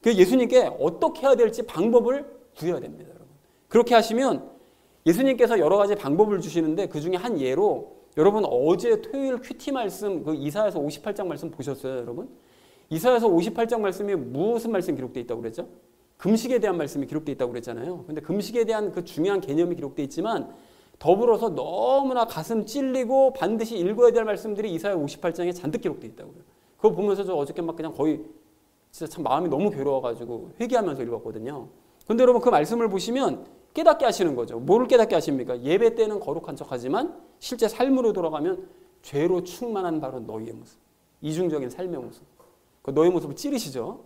그래서 예수님께 어떻게 해야 될지 방법을 구해야 됩니다, 여러분. 그렇게 하시면 예수님께서 여러 가지 방법을 주시는데 그 중에 한 예로 여러분 어제 토요일 큐티 말씀 그 이사야서 58장 말씀 보셨어요, 여러분? 이사야서 58장 말씀에 무슨 말씀이 기록되어 있다고 그랬죠? 금식에 대한 말씀이 기록되어 있다고 그랬잖아요. 근데 금식에 대한 그 중요한 개념이 기록되어 있지만 더불어서 너무나 가슴 찔리고 반드시 읽어야 될 말씀들이 이사야 58장에 잔뜩 기록되어 있다고요. 그거 보면서 저 어저께 막 그냥 거의 진짜 참 마음이 너무 괴로워가지고 회개하면서 읽었거든요. 근데 여러분 그 말씀을 보시면 깨닫게 하시는 거죠. 뭐를 깨닫게 하십니까? 예배 때는 거룩한 척하지만 실제 삶으로 돌아가면 죄로 충만한 바로 너희의 모습. 이중적인 삶의 모습. 그 너의 모습을 찌르시죠.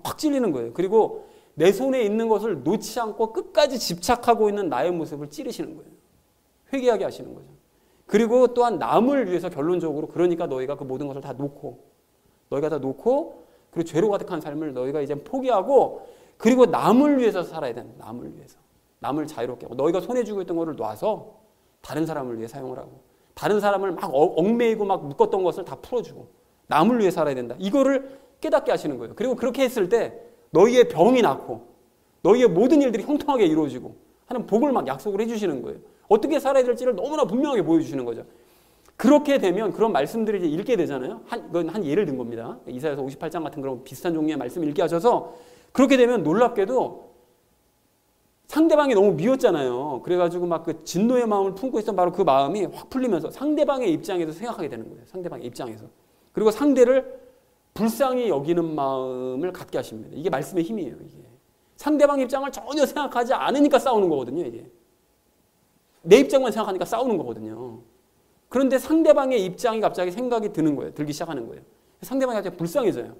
확 찔리는 거예요. 그리고 내 손에 있는 것을 놓지 않고 끝까지 집착하고 있는 나의 모습을 찌르시는 거예요. 회개하게 하시는 거죠. 그리고 또한 남을 위해서 결론적으로 그러니까 너희가 그 모든 것을 다 놓고 그리고 죄로 가득한 삶을 너희가 이제 포기하고 그리고 남을 위해서 살아야 된다. 남을 위해서. 남을 자유롭게 하고 너희가 손에 쥐고 있던 것을 놔서 다른 사람을 위해 사용을 하고 다른 사람을 막 얽매이고 막 묶었던 것을 다 풀어주고 남을 위해 살아야 된다. 이거를 깨닫게 하시는 거예요. 그리고 그렇게 했을 때 너희의 병이 낫고 너희의 모든 일들이 형통하게 이루어지고 하는 복을 막 약속을 해주시는 거예요. 어떻게 살아야 될지를 너무나 분명하게 보여주시는 거죠. 그렇게 되면 그런 말씀들을 이제 읽게 되잖아요. 이건 한 예를 든 겁니다. 이사야서 58장 같은 그런 비슷한 종류의 말씀을 읽게 하셔서 그렇게 되면 놀랍게도 상대방이 너무 미웠잖아요. 그래가지고 막 그 진노의 마음을 품고 있던 바로 그 마음이 확 풀리면서 상대방의 입장에서 생각하게 되는 거예요. 상대방의 입장에서. 그리고 상대를 불쌍히 여기는 마음을 갖게 하십니다. 이게 말씀의 힘이에요. 이게. 상대방 입장을 전혀 생각하지 않으니까 싸우는 거거든요. 이게. 내 입장만 생각하니까 싸우는 거거든요. 그런데 상대방의 입장이 갑자기 생각이 드는 거예요. 들기 시작하는 거예요. 상대방이 갑자기 불쌍해져요.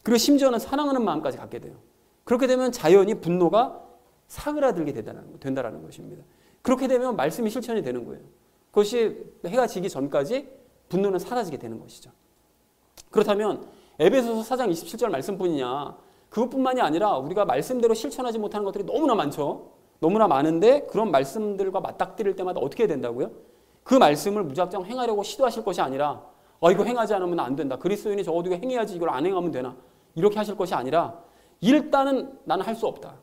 그리고 심지어는 사랑하는 마음까지 갖게 돼요. 그렇게 되면 자연히 분노가 사그라들게 된다는 것입니다. 그렇게 되면 말씀이 실천이 되는 거예요. 그것이 해가 지기 전까지 분노는 사라지게 되는 것이죠. 그렇다면 에베소서 4장 27절 말씀뿐이냐? 그것뿐만이 아니라 우리가 말씀대로 실천하지 못하는 것들이 너무나 많죠. 너무나 많은데 그런 말씀들과 맞닥뜨릴 때마다 어떻게 해야 된다고요? 그 말씀을 무작정 행하려고 시도하실 것이 아니라 이거 행하지 않으면 안 된다. 그리스도인이 적어도 이거 행해야지 이걸 안 행하면 되나. 이렇게 하실 것이 아니라 일단은 나는 할 수 없다.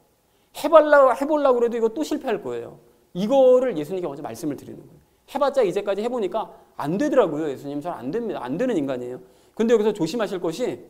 해보려고 그래도 이거 또 실패할 거예요. 이거를 예수님께 먼저 말씀을 드리는 거예요. 해봤자 이제까지 해보니까 안 되더라고요. 예수님 잘 안 됩니다. 안 되는 인간이에요. 근데 여기서 조심하실 것이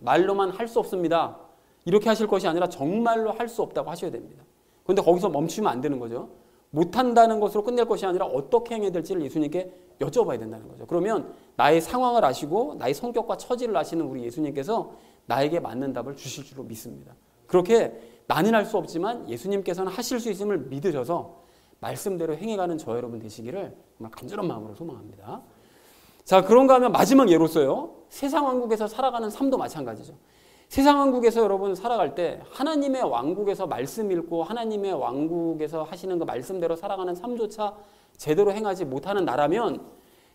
말로만 할 수 없습니다. 이렇게 하실 것이 아니라 정말로 할 수 없다고 하셔야 됩니다. 그런데 거기서 멈추면 안 되는 거죠. 못한다는 것으로 끝낼 것이 아니라 어떻게 행해야 될지를 예수님께 여쭤봐야 된다는 거죠. 그러면 나의 상황을 아시고 나의 성격과 처지를 아시는 우리 예수님께서 나에게 맞는 답을 주실 줄로 믿습니다. 그렇게 나는 할 수 없지만 예수님께서는 하실 수 있음을 믿으셔서 말씀대로 행해가는 저 여러분 되시기를 정말 간절한 마음으로 소망합니다. 자, 그런가 하면 마지막 예로서요. 세상 왕국에서 살아가는 삶도 마찬가지죠. 세상 왕국에서 여러분 살아갈 때 하나님의 왕국에서 말씀 읽고 하나님의 왕국에서 하시는 그 말씀대로 살아가는 삶조차 제대로 행하지 못하는 나라면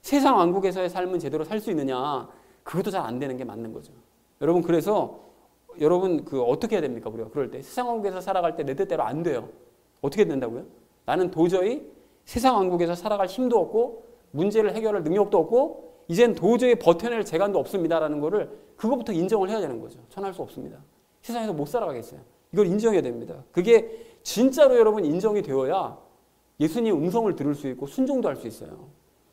세상 왕국에서의 삶은 제대로 살 수 있느냐? 그것도 잘 안 되는 게 맞는 거죠. 여러분 그래서 여러분 어떻게 해야 됩니까? 우리가 그럴 때 세상 왕국에서 살아갈 때 내 뜻대로 안 돼요. 어떻게 된다고요? 나는 도저히 세상 왕국에서 살아갈 힘도 없고 문제를 해결할 능력도 없고 이젠 도저히 버텨낼 재간도 없습니다라는 거를 그것부터 인정을 해야 되는 거죠. 전할 수 없습니다. 세상에서 못 살아가겠어요. 이걸 인정해야 됩니다. 그게 진짜로 여러분 인정이 되어야 예수님 음성을 들을 수 있고 순종도 할 수 있어요.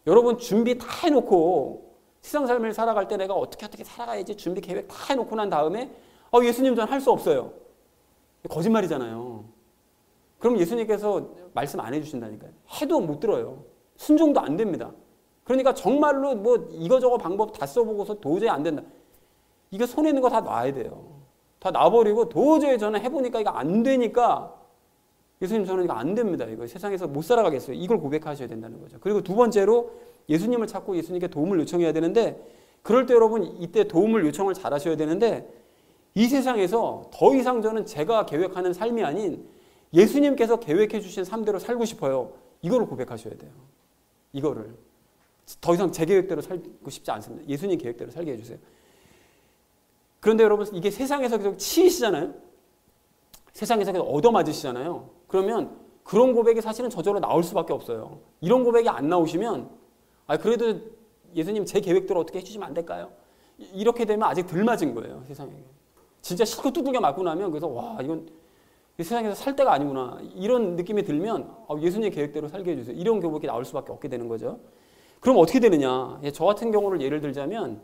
여러분 준비 다 해놓고 세상 삶을 살아갈 때 내가 어떻게 살아가야지 준비 계획 다 해놓고 난 다음에 예수님 전 할 수 없어요. 거짓말이잖아요. 그럼 예수님께서 말씀 안 해주신다니까요. 해도 못 들어요. 순종도 안 됩니다. 그러니까 정말로 이거저거 방법 다 써보고서 도저히 안 된다. 이거 손에 있는 거 다 놔야 돼요. 다 놔버리고 도저히 저는 해보니까 이거 안 되니까 예수님 저는 이거 안 됩니다. 이거 세상에서 못 살아가겠어요. 이걸 고백하셔야 된다는 거죠. 그리고 두 번째로 예수님을 찾고 예수님께 도움을 요청해야 되는데 그럴 때 여러분 이때 도움을 요청을 잘 하셔야 되는데 이 세상에서 더 이상 저는 제가 계획하는 삶이 아닌 예수님께서 계획해 주신 삶대로 살고 싶어요. 이거를 고백하셔야 돼요. 이거를. 더 이상 제 계획대로 살고 싶지 않습니다. 예수님 계획대로 살게 해주세요. 그런데 여러분 이게 세상에서 계속 치이시잖아요. 세상에서 계속 얻어맞으시잖아요. 그러면 그런 고백이 사실은 저절로 나올 수밖에 없어요. 이런 고백이 안 나오시면 그래도 예수님 제 계획대로 어떻게 해주시면 안 될까요? 이렇게 되면 아직 덜 맞은 거예요. 세상에. 진짜 실컷 두들겨 맞고 나면 그래서 이건 세상에서 살 때가 아니구나. 이런 느낌이 들면 예수님 계획대로 살게 해주세요. 이런 고백이 나올 수밖에 없게 되는 거죠. 그럼 어떻게 되느냐? 저 같은 경우를 예를 들자면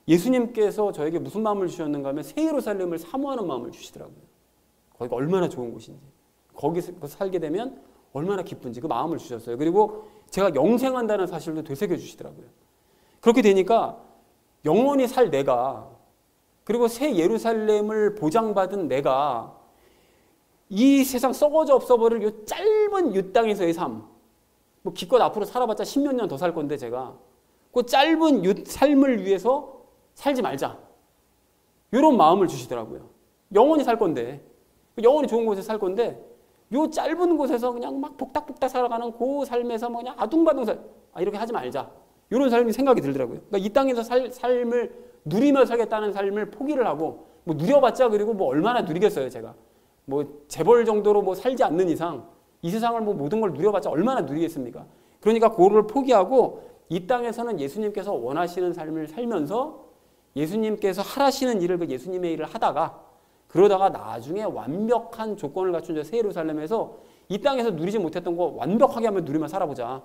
예수님께서 저에게 무슨 마음을 주셨는가 하면 새 예루살렘을 사모하는 마음을 주시더라고요. 거기가 얼마나 좋은 곳인지. 거기서 살게 되면 얼마나 기쁜지 그 마음을 주셨어요. 그리고 제가 영생한다는 사실도 되새겨 주시더라고요. 그렇게 되니까 영원히 살 내가 그리고 새 예루살렘을 보장받은 내가 이 세상 썩어져 없어버릴 요 짧은 이 땅에서의 삶, 뭐 기껏 앞으로 살아봤자 10몇 년 더 살 건데 제가 그 짧은 이 삶을 위해서 살지 말자. 이런 마음을 주시더라고요. 영원히 살 건데, 영원히 좋은 곳에 살 건데 요 짧은 곳에서 그냥 막 복닥복닥 살아가는 그 삶에서 뭐 그냥 아둥바둥 이렇게 하지 말자. 이런 삶이 생각이 들더라고요. 그러니까 이 땅에서 삶을 누리며 살겠다는 삶을 포기를 하고 뭐 누려봤자 그리고 뭐 얼마나 누리겠어요 제가. 뭐 재벌 정도로 뭐 살지 않는 이상 이 세상을 뭐 모든 걸 누려봤자 얼마나 누리겠습니까? 그러니까 그거를 포기하고 이 땅에서는 예수님께서 원하시는 삶을 살면서 예수님께서 하라시는 일을 그 예수님의 일을 하다가 그러다가 나중에 완벽한 조건을 갖춘 저 새 예루살렘에서 이 땅에서 누리지 못했던 거 완벽하게 한번 누리며 살아보자.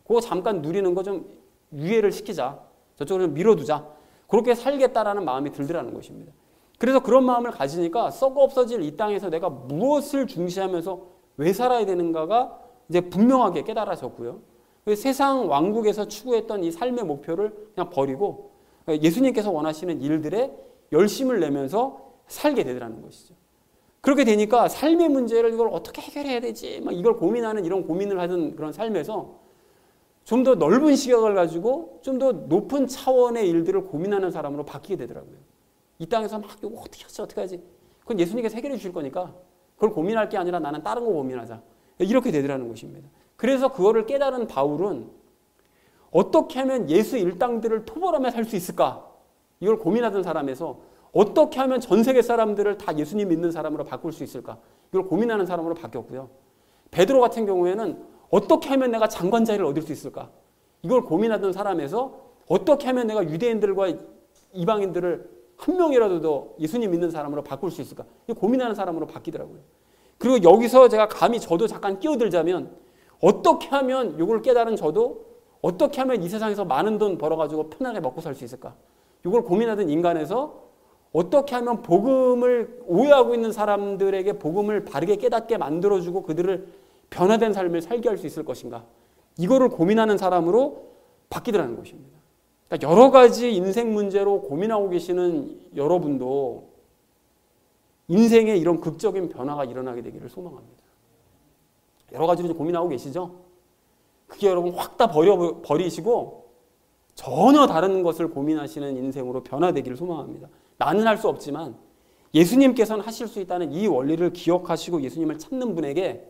그거 잠깐 누리는 거 좀 유예를 시키자. 저쪽으로 좀 밀어두자. 그렇게 살겠다라는 마음이 들더라는 것입니다. 그래서 그런 마음을 가지니까 썩어 없어질 이 땅에서 내가 무엇을 중시하면서 왜 살아야 되는가가 이제 분명하게 깨달아졌고요. 세상 왕국에서 추구했던 이 삶의 목표를 그냥 버리고 예수님께서 원하시는 일들에 열심을 내면서 살게 되더라는 것이죠. 그렇게 되니까 삶의 문제를 이걸 어떻게 해결해야 되지? 막 이걸 고민하는 이런 고민을 하던 그런 삶에서 좀 더 넓은 시각을 가지고 좀 더 높은 차원의 일들을 고민하는 사람으로 바뀌게 되더라고요. 이 땅에서 막 이거 어떻게 하지? 어떻게 하지? 그건 예수님께서 해결해 주실 거니까 그걸 고민할 게 아니라 나는 다른 거 고민하자. 이렇게 되더라는 것입니다. 그래서 그거를 깨달은 바울은 어떻게 하면 예수 일당들을 토벌하며 살 수 있을까? 이걸 고민하던 사람에서 어떻게 하면 전 세계 사람들을 다 예수님 믿는 사람으로 바꿀 수 있을까? 이걸 고민하는 사람으로 바뀌었고요. 베드로 같은 경우에는 어떻게 하면 내가 장관 자리를 얻을 수 있을까? 이걸 고민하던 사람에서 어떻게 하면 내가 유대인들과 이방인들을 한 명이라도 더 예수님 믿는 사람으로 바꿀 수 있을까? 이걸 고민하는 사람으로 바뀌더라고요. 그리고 여기서 제가 감히 저도 잠깐 끼어들자면 어떻게 하면 이걸 깨달은 저도 어떻게 하면 이 세상에서 많은 돈 벌어가지고 편하게 먹고 살 수 있을까? 이걸 고민하던 인간에서 어떻게 하면 복음을 오해하고 있는 사람들에게 복음을 바르게 깨닫게 만들어주고 그들을 변화된 삶을 살게 할 수 있을 것인가? 이거를 고민하는 사람으로 바뀌더라는 것입니다. 그러니까 여러 가지 인생 문제로 고민하고 계시는 여러분도 인생에 이런 극적인 변화가 일어나게 되기를 소망합니다. 여러 가지로 고민하고 계시죠? 그게 여러분 확 다 버리시고 전혀 다른 것을 고민하시는 인생으로 변화되기를 소망합니다. 나는 할 수 없지만 예수님께서는 하실 수 있다는 이 원리를 기억하시고 예수님을 찾는 분에게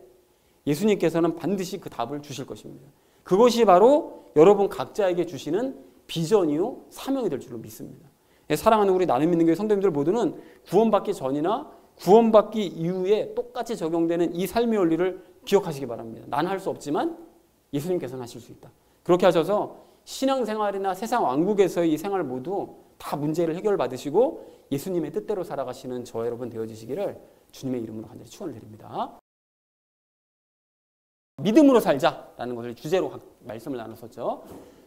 예수님께서는 반드시 그 답을 주실 것입니다. 그것이 바로 여러분 각자에게 주시는 비전이요 사명이 될 줄로 믿습니다. 사랑하는 우리 나눔 믿는 교회 성도님들 모두는 구원받기 전이나 구원받기 이후에 똑같이 적용되는 이 삶의 원리를 기억하시기 바랍니다. 난 할 수 없지만 예수님께서는 하실 수 있다. 그렇게 하셔서 신앙생활이나 세상 왕국에서의 이 생활 모두 다 문제를 해결받으시고 예수님의 뜻대로 살아가시는 저 여러분 되어지시기를 주님의 이름으로 간절히 축원을 드립니다. 믿음으로 살자라는 것을 주제로 말씀을 나눴었죠.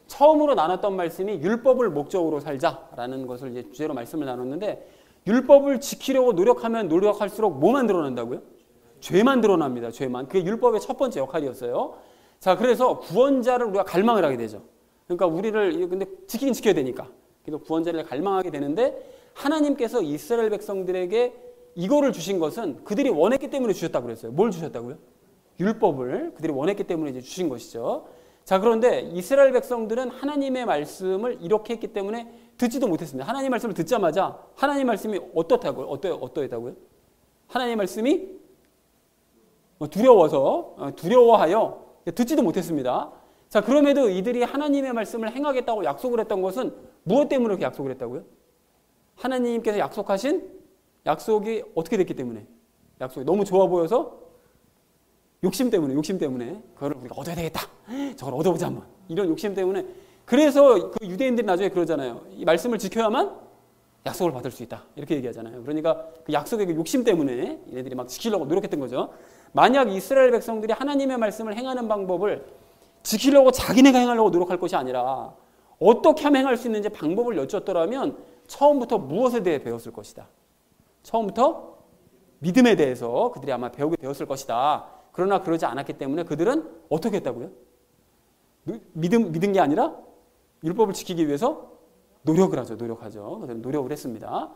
처음으로 나눴던 말씀이 율법을 목적으로 살자라는 것을 이제 주제로 말씀을 나눴는데 율법을 지키려고 노력하면 노력할수록 뭐만 드러난다고요? 죄만 드러납니다. 죄만. 그게 율법의 첫 번째 역할이었어요. 자, 그래서 구원자를 우리가 갈망을 하게 되죠. 그러니까 우리를 근데 지키긴 지켜야 되니까. 그래서 구원자를 갈망하게 되는데 하나님께서 이스라엘 백성들에게 이거를 주신 것은 그들이 원했기 때문에 주셨다고 그랬어요. 뭘 주셨다고요? 율법을 그들이 원했기 때문에 이제 주신 것이죠. 자, 그런데 이스라엘 백성들은 하나님의 말씀을 이렇게 했기 때문에 듣지도 못했습니다. 하나님 말씀을 듣자마자 하나님 말씀이 어떠했다고요? 하나님 말씀이 두려워하여 듣지도 못했습니다. 자, 그럼에도 이들이 하나님의 말씀을 행하겠다고 약속을 했던 것은 무엇 때문에 그렇게 약속을 했다고요? 하나님께서 약속하신 약속이 어떻게 됐기 때문에? 약속이 너무 좋아 보여서 욕심 때문에 그걸 우리가 얻어야 되겠다. 저걸 얻어보자 한번. 이런 욕심 때문에. 그래서 그 유대인들이 나중에 그러잖아요. 이 말씀을 지켜야만 약속을 받을 수 있다. 이렇게 얘기하잖아요. 그러니까 그 약속의 그 욕심 때문에 얘네들이 막 지키려고 노력했던 거죠. 만약 이스라엘 백성들이 하나님의 말씀을 행하는 방법을 지키려고 자기네가 행하려고 노력할 것이 아니라 어떻게 하면 행할 수 있는지 방법을 여쭈었더라면 처음부터 무엇에 대해 배웠을 것이다. 처음부터 믿음에 대해서 그들이 아마 배우게 되었을 것이다. 그러나 그러지 않았기 때문에 그들은 어떻게 했다고요? 믿은 게 아니라 율법을 지키기 위해서 노력을 하죠. 그들은 노력을 했습니다.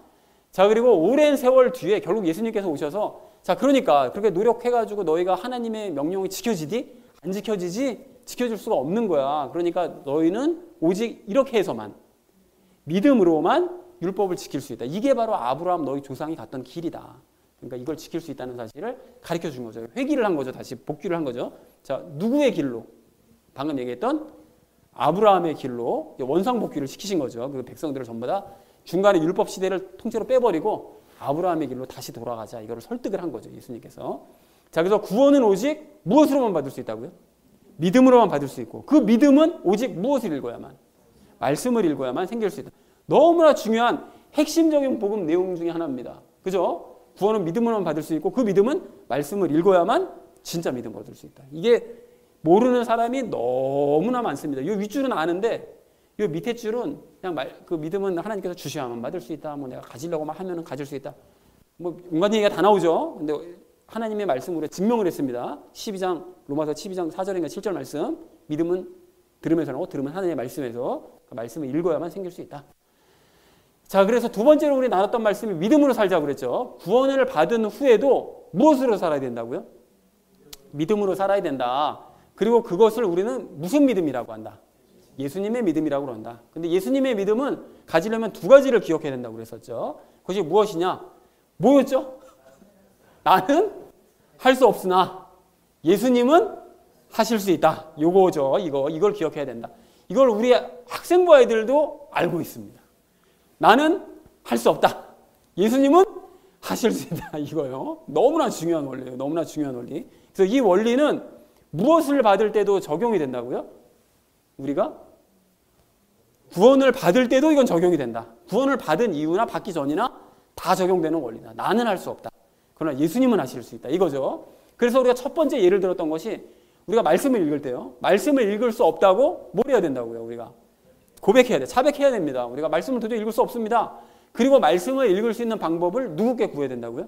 자, 그리고 오랜 세월 뒤에 결국 예수님께서 오셔서 자, 그러니까 그렇게 노력해가지고 너희가 하나님의 명령이 지켜지디? 안 지켜지지? 지켜줄 수가 없는 거야. 그러니까 너희는 오직 이렇게 해서만 믿음으로만 율법을 지킬 수 있다. 이게 바로 아브라함 너희 조상이 갔던 길이다. 그러니까 이걸 지킬 수 있다는 사실을 가르쳐 준 거죠. 회귀를 한 거죠. 다시 복귀를 한 거죠. 자, 누구의 길로? 방금 얘기했던 아브라함의 길로 원상 복귀를 시키신 거죠. 그 백성들을 전부 다 중간에 율법 시대를 통째로 빼버리고 아브라함의 길로 다시 돌아가자. 이거를 설득을 한 거죠. 예수님께서. 자, 그래서 구원은 오직 무엇으로만 받을 수 있다고요? 믿음으로만 받을 수 있고 그 믿음은 오직 무엇을 읽어야만? 말씀을 읽어야만 생길 수 있다. 너무나 중요한 핵심적인 복음 내용 중에 하나입니다. 그죠? 구원은 믿음으로만 받을 수 있고 그 믿음은 말씀을 읽어야만 진짜 믿음을 얻을 수 있다. 이게 모르는 사람이 너무나 많습니다. 이 윗줄은 아는데 이 밑에 줄은 그냥 그 믿음은 하나님께서 주셔야만 받을 수 있다. 뭐 내가 가지려고만 하면은 가질 수 있다. 뭐 온갖 얘기가 다 나오죠. 근데 하나님의 말씀으로 증명을 했습니다. 12장 로마서 12장 4절인가 7절 말씀. 믿음은 들으면서 나오고 들으면 하나님의 말씀에서 그 말씀을 읽어야만 생길 수 있다. 자, 그래서 두 번째로 우리 나눴던 말씀이 믿음으로 살자고 그랬죠. 구원을 받은 후에도 무엇으로 살아야 된다고요? 믿음으로 살아야 된다. 그리고 그것을 우리는 무슨 믿음이라고 한다? 예수님의 믿음이라고 한다. 근데 예수님의 믿음은 가지려면 두 가지를 기억해야 된다고 그랬었죠. 그것이 무엇이냐? 뭐였죠? 나는 할 수 없으나 예수님은 하실 수 있다. 요거죠. 이걸 기억해야 된다. 이걸 우리 학생부 아이들도 알고 있습니다. 나는 할 수 없다. 예수님은 하실 수 있다. 이거요. 너무나 중요한 원리예요. 너무나 중요한 원리. 그래서 이 원리는 무엇을 받을 때도 적용이 된다고요? 우리가 구원을 받을 때도 이건 적용이 된다. 구원을 받은 이유나 받기 전이나 다 적용되는 원리다. 나는 할 수 없다. 그러나 예수님은 하실 수 있다. 이거죠. 그래서 우리가 첫 번째 예를 들었던 것이 우리가 말씀을 읽을 때요. 말씀을 읽을 수 없다고 뭘 해야 된다고요? 우리가 고백해야 돼. 자백해야 됩니다. 우리가 말씀을 도저히 읽을 수 없습니다. 그리고 말씀을 읽을 수 있는 방법을 누구께 구해야 된다고요?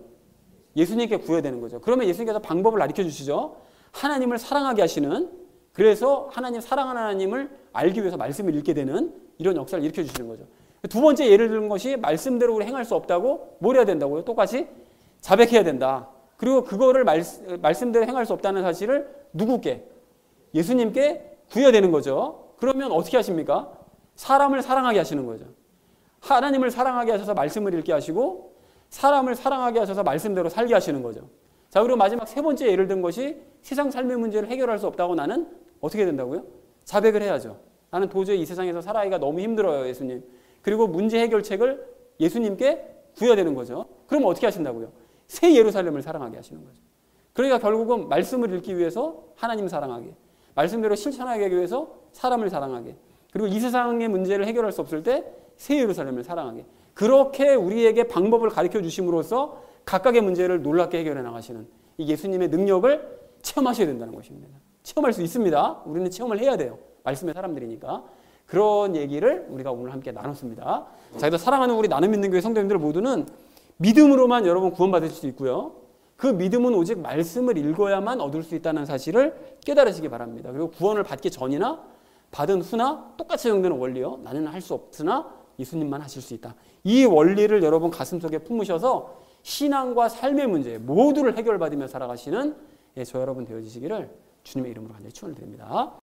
예수님께 구해야 되는 거죠. 그러면 예수님께서 방법을 가르쳐 주시죠. 하나님을 사랑하게 하시는, 그래서 하나님 사랑하는 하나님을 알기 위해서 말씀을 읽게 되는 이런 역사를 일으켜 주시는 거죠. 두 번째 예를 들은 것이 말씀대로 우리 행할 수 없다고 뭘 해야 된다고요? 똑같이 자백해야 된다. 그리고 그거를 말씀대로 행할 수 없다는 사실을 누구께? 예수님께 구해야 되는 거죠. 그러면 어떻게 하십니까? 사람을 사랑하게 하시는 거죠. 하나님을 사랑하게 하셔서 말씀을 읽게 하시고 사람을 사랑하게 하셔서 말씀대로 살게 하시는 거죠. 자, 그리고 마지막 세 번째 예를 든 것이 세상 삶의 문제를 해결할 수 없다고 나는 어떻게 된다고요? 자백을 해야죠. 나는 도저히 이 세상에서 살아가기가 너무 힘들어요, 예수님. 그리고 문제 해결책을 예수님께 구해야 되는 거죠. 그럼 어떻게 하신다고요? 새 예루살렘을 사랑하게 하시는 거죠. 그러니까 결국은 말씀을 읽기 위해서 하나님 사랑하게, 말씀대로 실천하기 위해서 사람을 사랑하게, 그리고 이 세상의 문제를 해결할 수 없을 때 새 예루살렘을 사랑하게, 그렇게 우리에게 방법을 가르쳐 주심으로써 각각의 문제를 놀랍게 해결해 나가시는 이 예수님의 능력을 체험하셔야 된다는 것입니다. 체험할 수 있습니다. 우리는 체험을 해야 돼요. 말씀의 사람들이니까. 그런 얘기를 우리가 오늘 함께 나눴습니다. 자, 그래서 사랑하는 우리 나눔 믿는 교회 성도님들 모두는 믿음으로만 여러분 구원받으실 수 있고요. 그 믿음은 오직 말씀을 읽어야만 얻을 수 있다는 사실을 깨달으시기 바랍니다. 그리고 구원을 받기 전이나 받은 후나 똑같이 적용되는 원리요. 나는 할 수 없으나 예수님만 하실 수 있다. 이 원리를 여러분 가슴속에 품으셔서 신앙과 삶의 문제 모두를 해결받으며 살아가시는 저 여러분 되어지시기를 주님의 이름으로 간절히 축원을 드립니다.